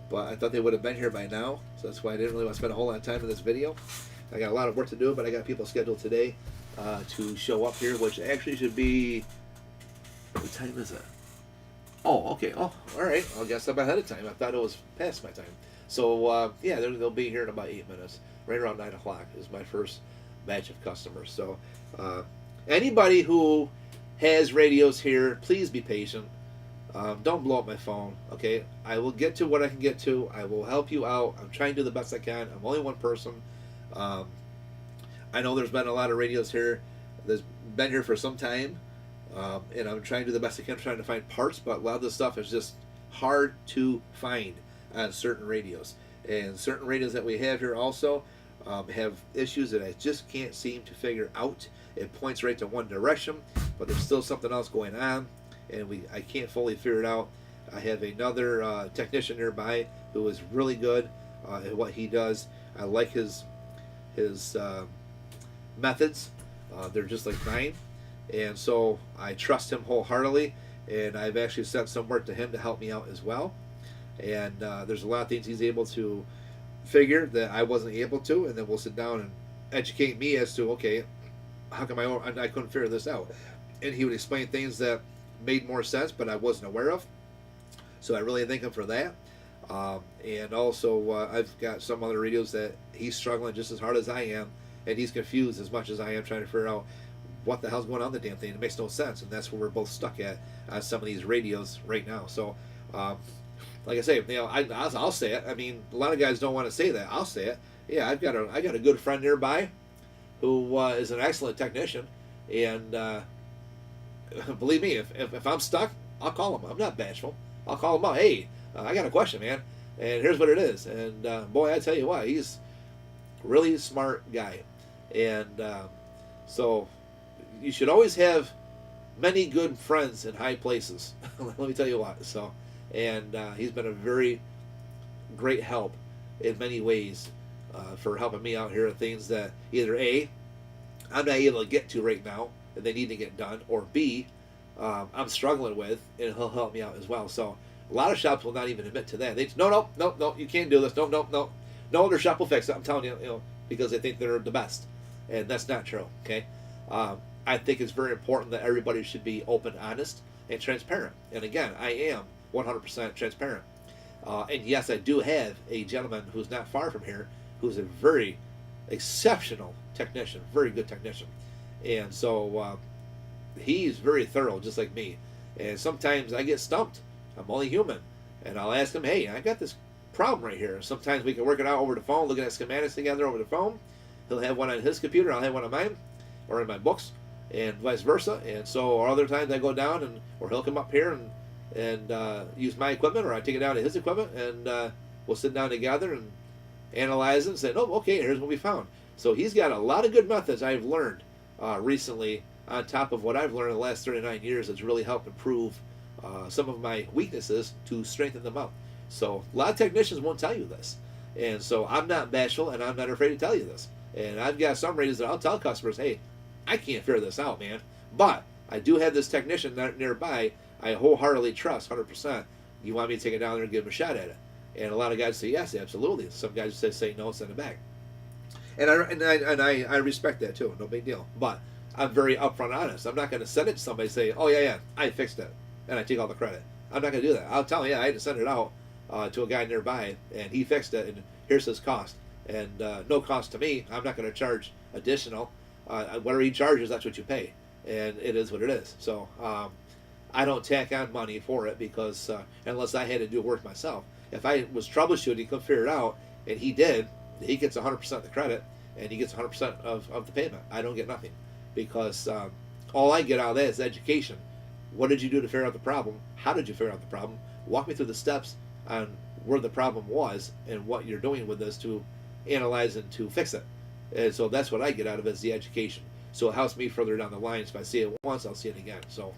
but I thought they would have been here by now. So that's why I didn't really want to spend a whole lot of time in this video. I got a lot of work to do, but I got people scheduled today to show up here, which actually should be. What time is it? Oh, okay. Oh, all right. I guess I'm ahead of time. I thought it was past my time. So, yeah, they'll be here in about 8 minutes. Right around 9 o'clock is my first batch of customers. So, anybody who has radios here, please be patient. Don't blow up my phone, okay? I will get to what I can get to. I will help you out. I'm trying to do the best I can. I'm only one person. I know there's been a lot of radios here that's been here for some time. And I'm trying to do the best I can, trying to find parts, but a lot of this stuff is just hard to find on certain radios. And certain radios that we have here also have issues that I just can't seem to figure out. It points right to one direction, but there's still something else going on, and I can't fully figure it out. I have another technician nearby who is really good at what he does. I like his methods. They're just like mine. And so I trust him wholeheartedly, and I've actually sent some work to him to help me out as well. And there's a lot of things he's able to figure that I wasn't able to, and then we'll sit down and educate me as to, okay, how come I couldn't figure this out? And he would explain things that made more sense, but I wasn't aware of. So I really thank him for that. And also I've got some other radios that he's struggling just as hard as I am, and he's confused as much as I am trying to figure out what the hell's going on with the damn thing. It makes no sense, and that's where we're both stuck at some of these radios right now. So, like I say, I'll say it. A lot of guys don't want to say that. I'll say it. Yeah, I got a good friend nearby who is an excellent technician, and believe me, if I'm stuck, I'll call him. I'm not bashful. I'll call him up. Hey, I got a question, man, and here's what it is. And boy, I tell you what, he's a really smart guy, and so. You should always have many good friends in high places. Let me tell you what. So, and he's been a very great help in many ways for helping me out here with things that either A, I'm not able to get to right now and they need to get done, or B, I'm struggling with, and he'll help me out as well. So a lot of shops will not even admit to that. They no, you can't do this. No other shop will fix it. I'm telling you, because they think they're the best, and that's not true. Okay. I think it's very important that everybody should be open, honest, and transparent. And again, I am 100% transparent. And yes, I do have a gentleman who's not far from here who's a very exceptional technician, very good technician. And so he's very thorough, just like me. And sometimes I get stumped. I'm only human. And I'll ask him, hey, I got this problem right here. Sometimes we can work it out over the phone, looking at schematics together over the phone. He'll have one on his computer, I'll have one on mine, or in my books, and vice versa. And so, or other times I go down or he'll come up here and use my equipment, or I take it down to his equipment, and we'll sit down together and analyze it and say, oh, okay, here's what we found. So he's got a lot of good methods I've learned recently on top of what I've learned in the last 39 years that's really helped improve some of my weaknesses to strengthen them up. So a lot of technicians won't tell you this. And so I'm not bashful, and I'm not afraid to tell you this. And I've got some radios that I'll tell customers, hey, I can't figure this out, man. But I do have this technician nearby I wholeheartedly trust 100%. You want me to take it down there and give him a shot at it? And a lot of guys say yes, absolutely. Some guys say no, send it back. And I respect that too. No big deal. But I'm very upfront honest. I'm not going to send it to somebody and say, oh yeah, I fixed it, and I take all the credit. I'm not going to do that. I'll tell them, yeah, I had to send it out to a guy nearby, and he fixed it, and here's his cost. And no cost to me. I'm not going to charge additional. Whatever he charges, that's what you pay, and it is what it is. So I don't tack on money for it because unless I had to do work myself. If I was troubleshooting, couldn't figure it out, and he did, he gets 100% of the credit, and he gets 100% of the payment. I don't get nothing because all I get out of that is education. What did you do to figure out the problem? How did you figure out the problem? Walk me through the steps on where the problem was and what you're doing with this to analyze and to fix it. And so that's what I get out of it is the education. So it helps me further down the line. So if I see it once, I'll see it again. So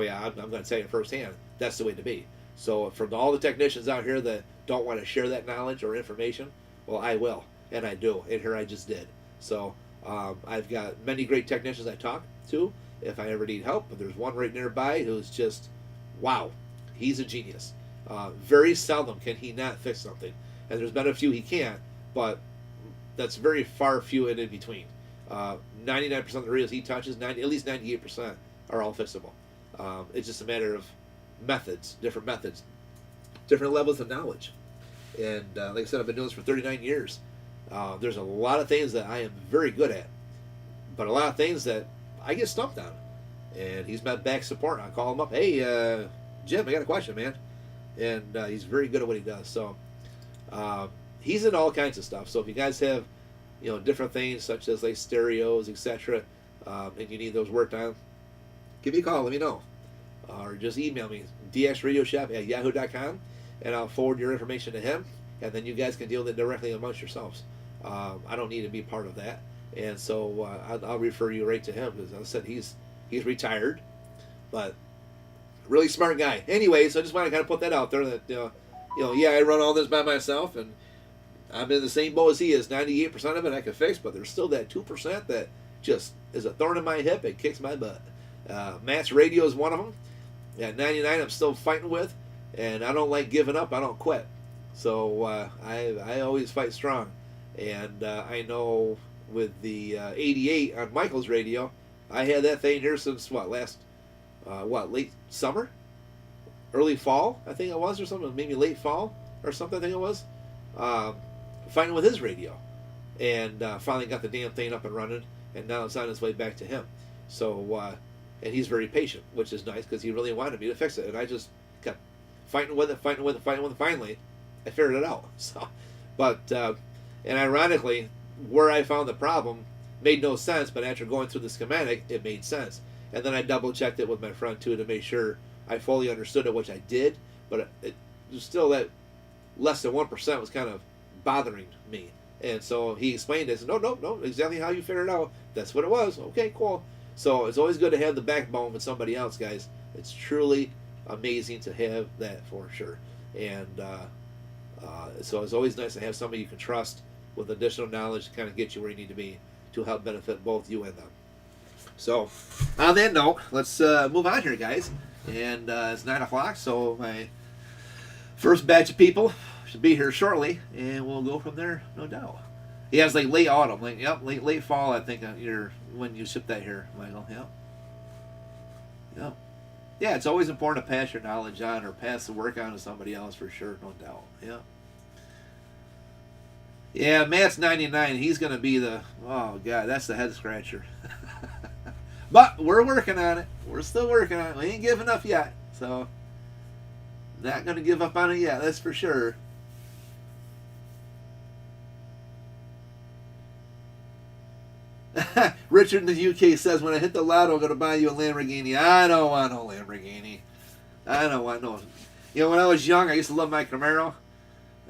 yeah, I'm going to tell you firsthand, that's the way to be. So for all the technicians out here that don't want to share that knowledge or information, well, I will, and I do, and here I just did. So I've got many great technicians I talk to if I ever need help, but there's one right nearby who's just, wow, he's a genius. Very seldom can he not fix something, and there's been a few he can't, but that's very far few and in between. 99% of the reels he touches, at least 98% are all fixable. It's just a matter of methods, different levels of knowledge. And like I said, I've been doing this for 39 years. There's a lot of things that I am very good at, but a lot of things that I get stumped on. And he's my back support. I call him up, hey, Jim, I got a question, man. And he's very good at what he does. So he's in all kinds of stuff. So if you guys have, different things such as like stereos, etc., and you need those worked on, give me a call. Let me know. Or just email me, dxradioshop@yahoo.com, and I'll forward your information to him, and then you guys can deal with it directly amongst yourselves. I don't need to be part of that, and so I'll refer you right to him, because I said he's retired, but really smart guy. Anyway, so I just want to kind of put that out there that yeah, I run all this by myself, and I'm in the same boat as he is. 98% of it I can fix, but there's still that 2% that just is a thorn in my hip and kicks my butt. Matt's radio is one of them. At 99, I'm still fighting with, and I don't like giving up. I don't quit. So I always fight strong. And I know with the 88 on Michael's radio, I had that thing here since late summer? Early fall, I think it was, or something. Maybe late fall or something, I think it was. Fighting with his radio. And finally got the damn thing up and running, and now it's on its way back to him. So, and he's very patient, which is nice because he really wanted me to fix it, and I just kept fighting with it. Finally, I figured it out. So, but and ironically, where I found the problem made no sense, but after going through the schematic, it made sense. And then I double checked it with my friend too to make sure I fully understood it, which I did. But it was still that less than 1% was kind of bothering me. And so he explained it. I said, no, exactly how you figured it out. That's what it was. Okay, cool. So it's always good to have the backbone with somebody else, guys. It's truly amazing to have that for sure. And so it's always nice to have somebody you can trust with additional knowledge to kind of get you where you need to be to help benefit both you and them. So on that note, let's move on here, guys. And it's 9 o'clock, so my first batch of people should be here shortly, and we'll go from there, no doubt. Yeah, it's like late autumn, late fall. I think when you ship that here, Michael. Yep. Yeah, it's always important to pass your knowledge on or pass the work on to somebody else for sure, no doubt. Yeah. Yeah, Matt's 99. He's gonna be oh god, that's the head scratcher. But we're working on it. We're still working on it. We ain't giving up yet, so not gonna give up on it yet. That's for sure. Richard in the UK says, when I hit the lotto, I'm going to buy you a Lamborghini. I don't want no Lamborghini. I don't want no. When I was young, I used to love my Camaro.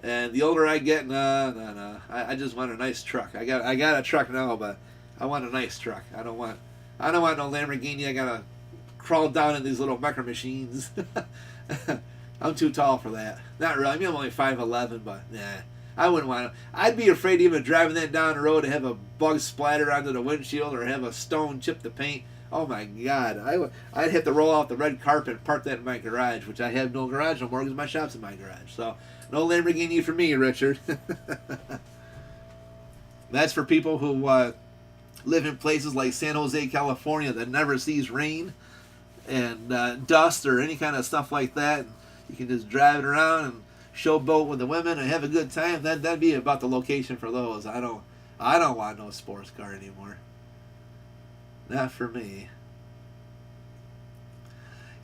And the older I get, no. I just want a nice truck. I got a truck now, but I want a nice truck. I don't want no Lamborghini. I got to crawl down in these little micro machines. I'm too tall for that. Not really. I mean, I'm only 5'11", but nah. I wouldn't want to. I'd be afraid even driving that down the road to have a bug splatter onto the windshield or have a stone chip the paint. Oh my God, I'd have to roll out the red carpet and park that in my garage, which I have no garage no more because my shop's in my garage. So no Lamborghini for me, Richard. That's for people who live in places like San Jose, California, that never sees rain and dust or any kind of stuff like that. You can just drive it around and showboat with the women and have a good time. That'd be about the location for those. I don't want no sports car anymore. Not for me.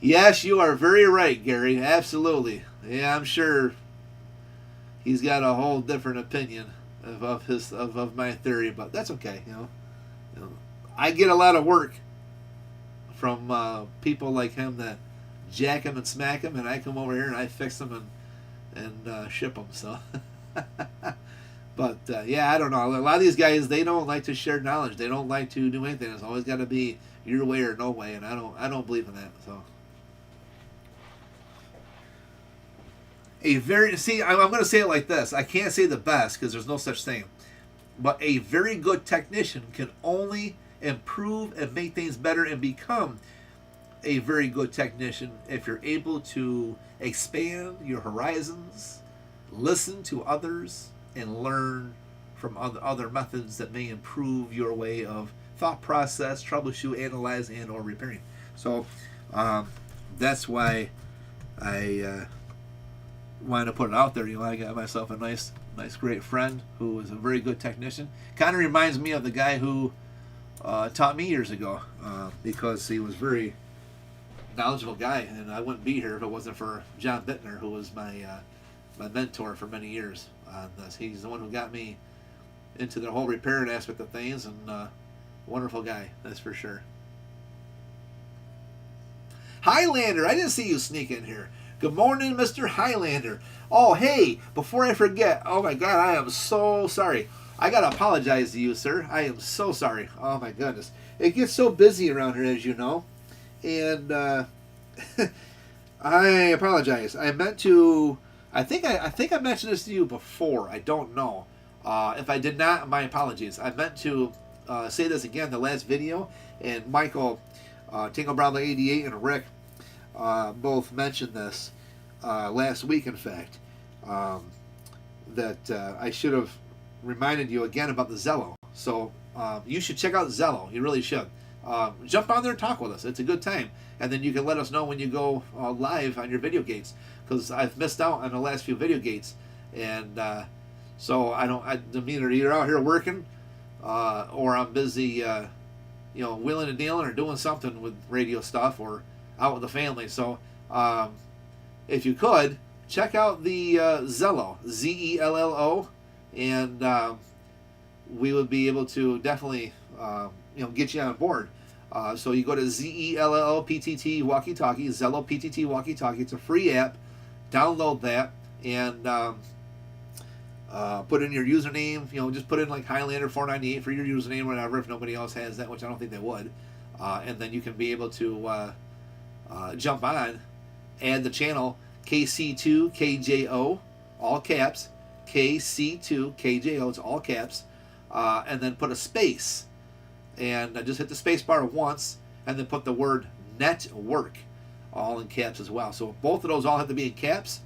Yes, you are very right, Gary. Absolutely. Yeah, I'm sure he's got a whole different opinion of my theory, but that's okay. You know, I get a lot of work from people like him that jack him and smack him, and I come over here and I fix them and ship them. So. But yeah, I don't know. A lot of these guys, they don't like to share knowledge. They don't like to do anything. It's always got to be your way or no way, and I don't believe in that. So I'm going to say it like this. I can't say the best because there's no such thing, but a very good technician can only improve and make things better and become a very good technician if you're able to expand your horizons, listen to others, and learn from other methods that may improve your way of thought process, troubleshoot, analyze, and or repairing. So that's why I wanted to put it out there. You know, I got myself a nice, great friend who is a very good technician. Kind of reminds me of the guy who taught me years ago because he was very knowledgeable guy, and I wouldn't be here if it wasn't for John Bittner, who was my mentor for many years on this. He's the one who got me into the whole repairing aspect of things, and wonderful guy, that's for sure. Highlander, I didn't see you sneak in here. Good morning, Mr. Highlander. Oh, hey, before I forget, oh my God, I am so sorry. I gotta apologize to you, sir. I am so sorry. Oh my goodness. It gets so busy around here, as you know. And I apologize. I meant to... I think I mentioned this to you before. I don't know. If I did not, my apologies. I meant to say this again in the last video, and Michael, Tingle Brownlow 88, and Rick both mentioned this last week, in fact, that I should have reminded you again about the Zello. So you should check out Zello. You really should. Jump on there and talk with us. It's a good time. And then you can let us know when you go live on your video gates, because I've missed out on the last few video gates, and so I mean, either out here working or I'm busy, wheeling and dealing or doing something with radio stuff or out with the family. So if you could check out the Zello, Zello, and we would be able to definitely get you on board. So you go to Zello PTT Walkie Talkie, Zello PTT Walkie Talkie. It's a free app. Download that and put in your username. Just put in like Highlander 498 for your username, whatever. If nobody else has that, which I don't think they would, and then you can be able to jump on, add the channel KC2KJO, all caps. KC2KJO, it's all caps, and then put a space. And just hit the space bar once, and then put the word network, all in caps as well. So both of those all have to be in caps.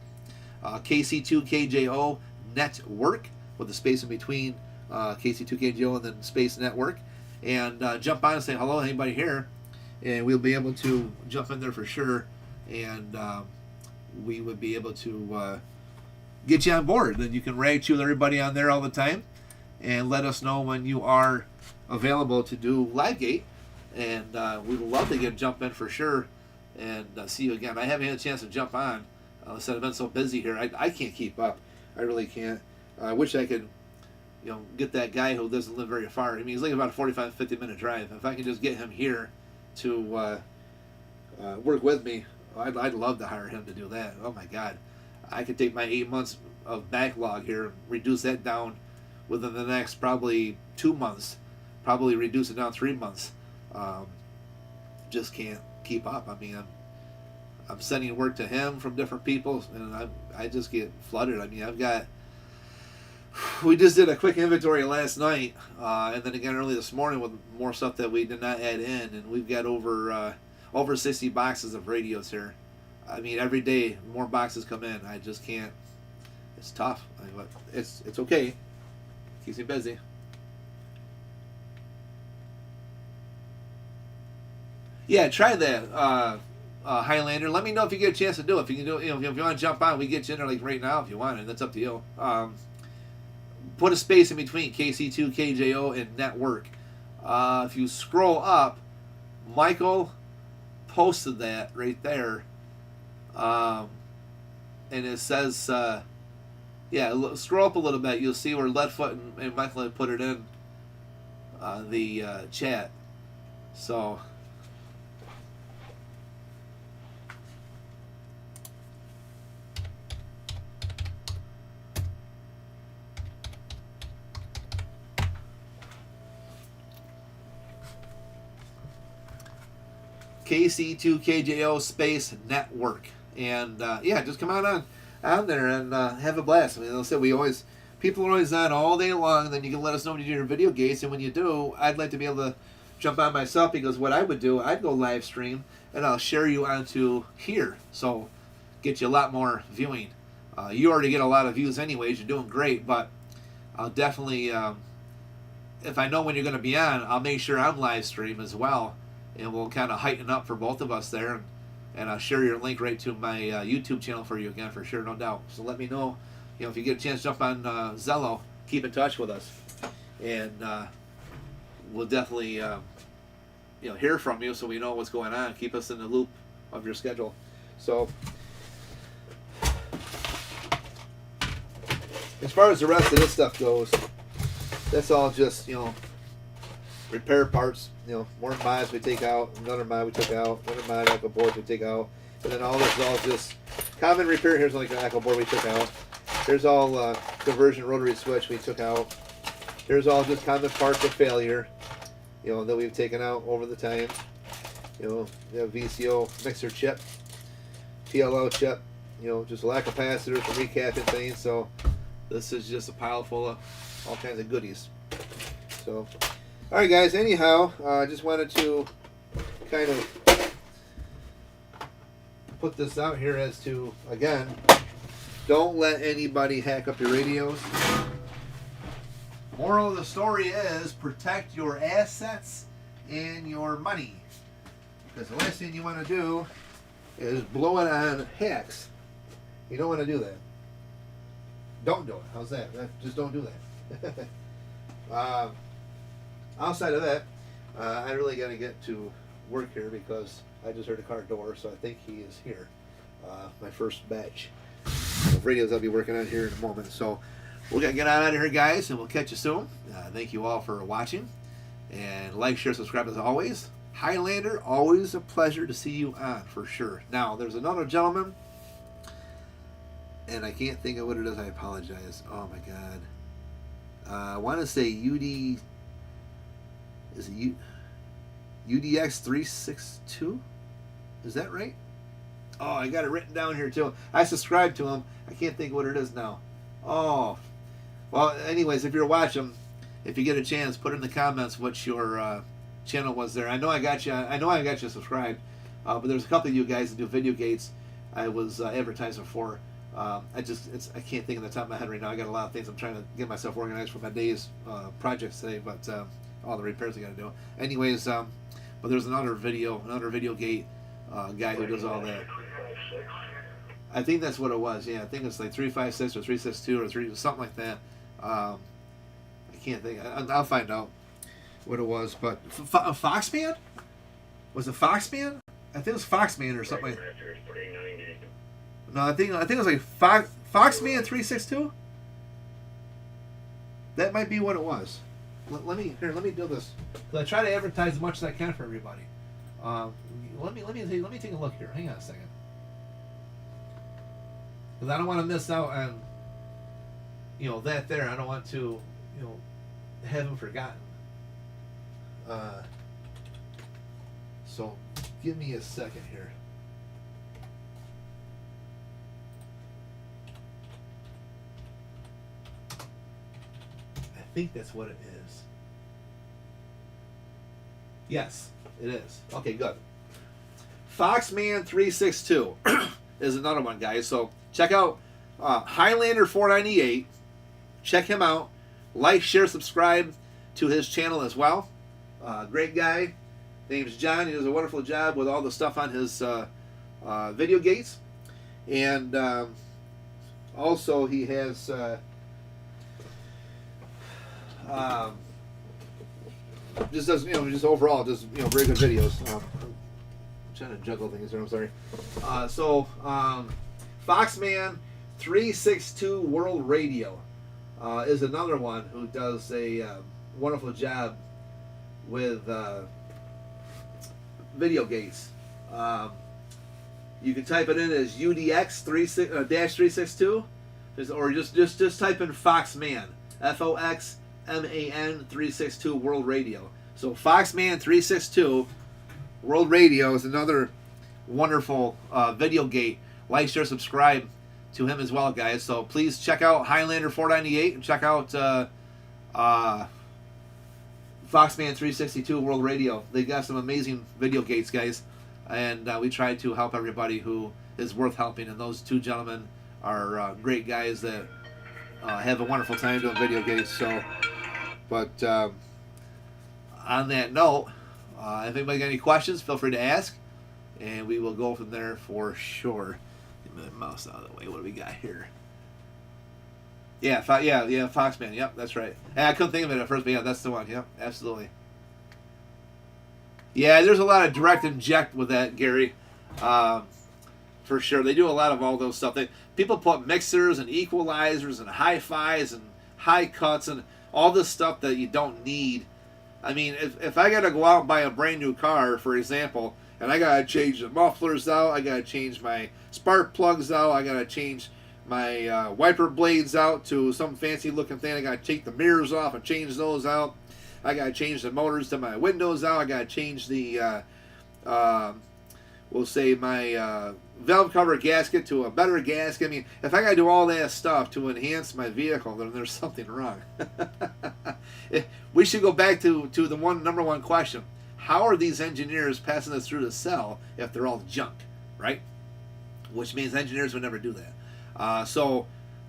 KC2KJO network, with the space in between KC2KJO and then space network. And jump on and say hello, anybody here, and we'll be able to jump in there for sure. And we would be able to get you on board. Then you can rag chew with everybody on there all the time, and let us know when you are available to do Livegate, and we would love to jump in for sure and see you again. I haven't had a chance to jump on. I said I've been so busy here. I can't keep up. I really can't. I wish I could, get that guy who doesn't live very far. I mean, he's like about a 45, 50-minute drive. If I can just get him here to work with me, I'd love to hire him to do that. Oh my God. I could take my 8 months of backlog here and reduce that down within the next probably 2 months. Probably reduce it down 3 months. Just can't keep up. I mean, I'm sending work to him from different people, and I just get flooded. I mean, I've got we just did a quick inventory last night, and then again early this morning with more stuff that we did not add in, and we've got over 60 boxes of radios here. I mean, every day more boxes come in. I just can't. It's tough. But it's okay. Keeps me busy. Yeah, try that, Highlander. Let me know if you get a chance to do it. If you can do it, if you want to jump on, we get you in there like right now if you want, and that's up to you. Put a space in between KC2, KJO, and network. If you scroll up, Michael posted that right there, and it says, scroll up a little bit. You'll see where Leadfoot and Michael had put it in the chat. So. KC2KJO space network, and just come on there and have a blast. I mean, they'll say people are always on all day long, and then you can let us know when you do your video gates, and when you do, I'd like to be able to jump on myself, because what I would do, I'd go live stream and I'll share you onto here, so get you a lot more viewing. You already get a lot of views anyways, you're doing great, but I'll definitely, if I know when you're going to be on, I'll make sure I'm live stream as well. And we'll kind of heighten up for both of us there, and I'll share your link right to my YouTube channel for you again, for sure, no doubt. So let me know, if you get a chance to jump on Zello, keep in touch with us, and we'll definitely hear from you so we know what's going on. Keep us in the loop of your schedule. So as far as the rest of this stuff goes, that's all just repair parts, more mods we take out, another mod we took out, another mod echo board we take out, and then all this is all just common repair. Here's like an echo board we took out. Here's all conversion rotary switch we took out. Here's all just common parts of failure, that we've taken out over the time. The VCO mixer chip, TLO chip, just lack of capacitors for recapping things. So this is just a pile full of all kinds of goodies. So. Alright guys, anyhow, I just wanted to kind of put this out here as to, again, don't let anybody hack up your radios. Moral of the story is protect your assets and your money. Because the last thing you want to do is blow it on hacks. You don't want to do that. Don't do it. How's that? Just don't do that. Outside of that, I really got to get to work here because I just heard a car door, so I think he is here. My first batch of radios I'll be working on here in a moment. So we're going to get on out of here, guys, and we'll catch you soon. Thank you all for watching. And like, share, subscribe as always. Highlander, always a pleasure to see you on, for sure. Now, there's another gentleman, and I can't think of what it is. I apologize. Oh, my God. I want to say UD... Is it UDX 362? Is that right? Oh, I got it written down here too. I subscribe to him. I can't think what it is now. Oh, well. Anyways, if you're watching, if you get a chance, put in the comments what your channel was there. I know I got you. I know I got you subscribed. But there's a couple of you guys that do video gates. I was advertising for. I can't think of the top of my head right now. I got a lot of things. I'm trying to get myself organized for my day's projects today, but all the repairs I got to do. Anyways, but there's another video gate guy who does all that. I think that's what it was. Yeah, I think it's like 356 or 362 or 3 something like that. I can't think. I'll find out what it was. But Foxman? Was it Foxman? I think it was Foxman or something. No, I think it was like Foxman 362. That might be what it was. Let me do this. I try to advertise as much as I can for everybody. Let me take a look here. Hang on a second. Because I don't want to miss out on, that there. I don't want to, have them forgotten. So give me a second here. think that's what it is. Yes, it is. Okay, good. Foxman362 is another one, guys. So check out Highlander498. Check him out. Like, share, subscribe to his channel as well. Great guy. Name's John. He does a wonderful job with all the stuff on his video gates. And also he has just does, just overall just very good videos. I'm trying to juggle things here, I'm sorry. Foxman362 World Radio is another one who does a wonderful job with video gates. You can type it in as UDX 362, or just type in Foxman, FOXMAN 362 World Radio. So Foxman 362 World Radio is another wonderful video gate. Like, share, subscribe to him as well, guys. So please check out Highlander 498 and check out Foxman 362 World Radio. They got some amazing video gates, guys, and we try to help everybody who is worth helping. And those two gentlemen are great guys that have a wonderful time doing video gates. So, but on that note, if anybody got any questions, feel free to ask, and we will go from there for sure. Get my mouse out of the way. What do we got here? Yeah, Foxman. Yep, that's right. And I couldn't think of it at first, but yeah, that's the one. Yep, absolutely. Yeah, there's a lot of direct inject with that, Gary. For sure, they do a lot of all those stuff. People put mixers and equalizers and hi-fis and high cuts and all this stuff that you don't need. I mean, if I got to go out and buy a brand new car, for example, and I got to change the mufflers out, I got to change my spark plugs out, I got to change my wiper blades out to some fancy looking thing, I got to take the mirrors off and change those out, I got to change the motors to my windows out, I got to change the, we'll say my valve cover gasket to a better gasket. I mean, if I got to do all that stuff to enhance my vehicle, then there's something wrong. We should go back to the number one question. How are these engineers passing this through the cell if they're all junk, right? Which means engineers would never do that.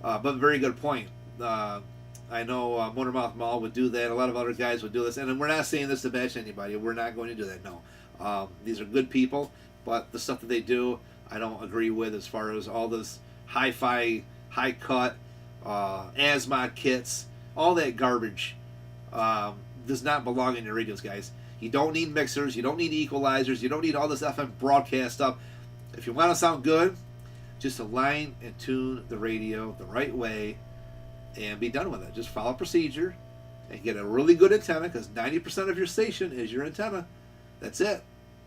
But very good point. I know Motormouth Mall would do that. A lot of other guys would do this. And we're not saying this to bash anybody. We're not going to do that, no. These are good people, but the stuff that they do, I don't agree with as far as all this hi-fi, high-cut, ASMOD kits, all that garbage does not belong in your radios, guys. You don't need mixers, you don't need equalizers, you don't need all this FM broadcast stuff. If you want to sound good, just align and tune the radio the right way and be done with it. Just follow procedure and get a really good antenna, because 90% of your station is your antenna. That's it.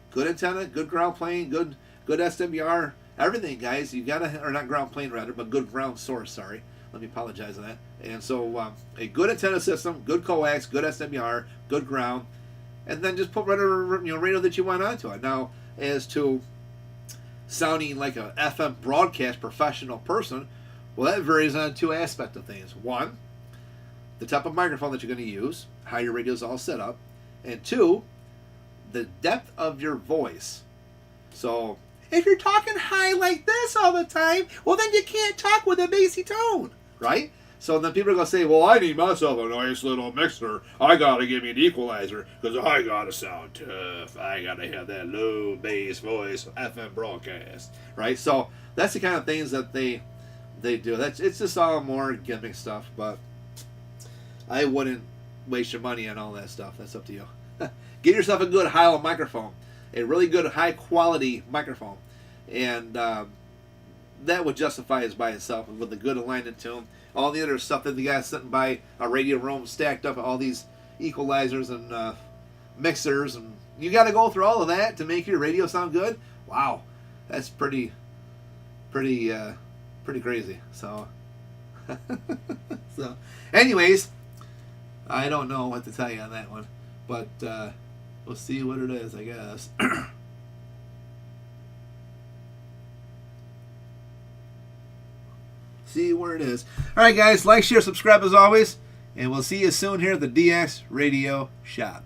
Good antenna, good ground plane, good SWR, everything, guys. You gotta, or not ground plane rather, but good ground source. Sorry, let me apologize on that. And so a good antenna system, good coax, good SWR, good ground, and then just put whatever radio that you want onto it. Now, as to sounding like a FM broadcast professional person, well, that varies on two aspects of things. One, the type of microphone that you're going to use, how your radio is all set up, and two, the depth of your voice. So if you're talking high like this all the time, well, then you can't talk with a bassy tone, right? So then people are going to say, well, I need myself a nice little mixer. I got to give me an equalizer because I got to sound tough. I got to have that low bass voice FM broadcast, right? So that's the kind of things that they do. It's just all more gimmick stuff, but I wouldn't waste your money on all that stuff. That's up to you. Get yourself a good high-level microphone, a really good high-quality microphone, and that would justify it by itself with a good alignment tune. All the other stuff that the guy's sitting by a radio room stacked up, all these equalizers and mixers, and you got to go through all of that to make your radio sound good. Wow, that's pretty crazy. So, anyways, I don't know what to tell you on that one, but we'll see what it is, I guess. See where it is. All right, guys, like, share, subscribe as always, And we'll see you soon here at the DX Radio Shop.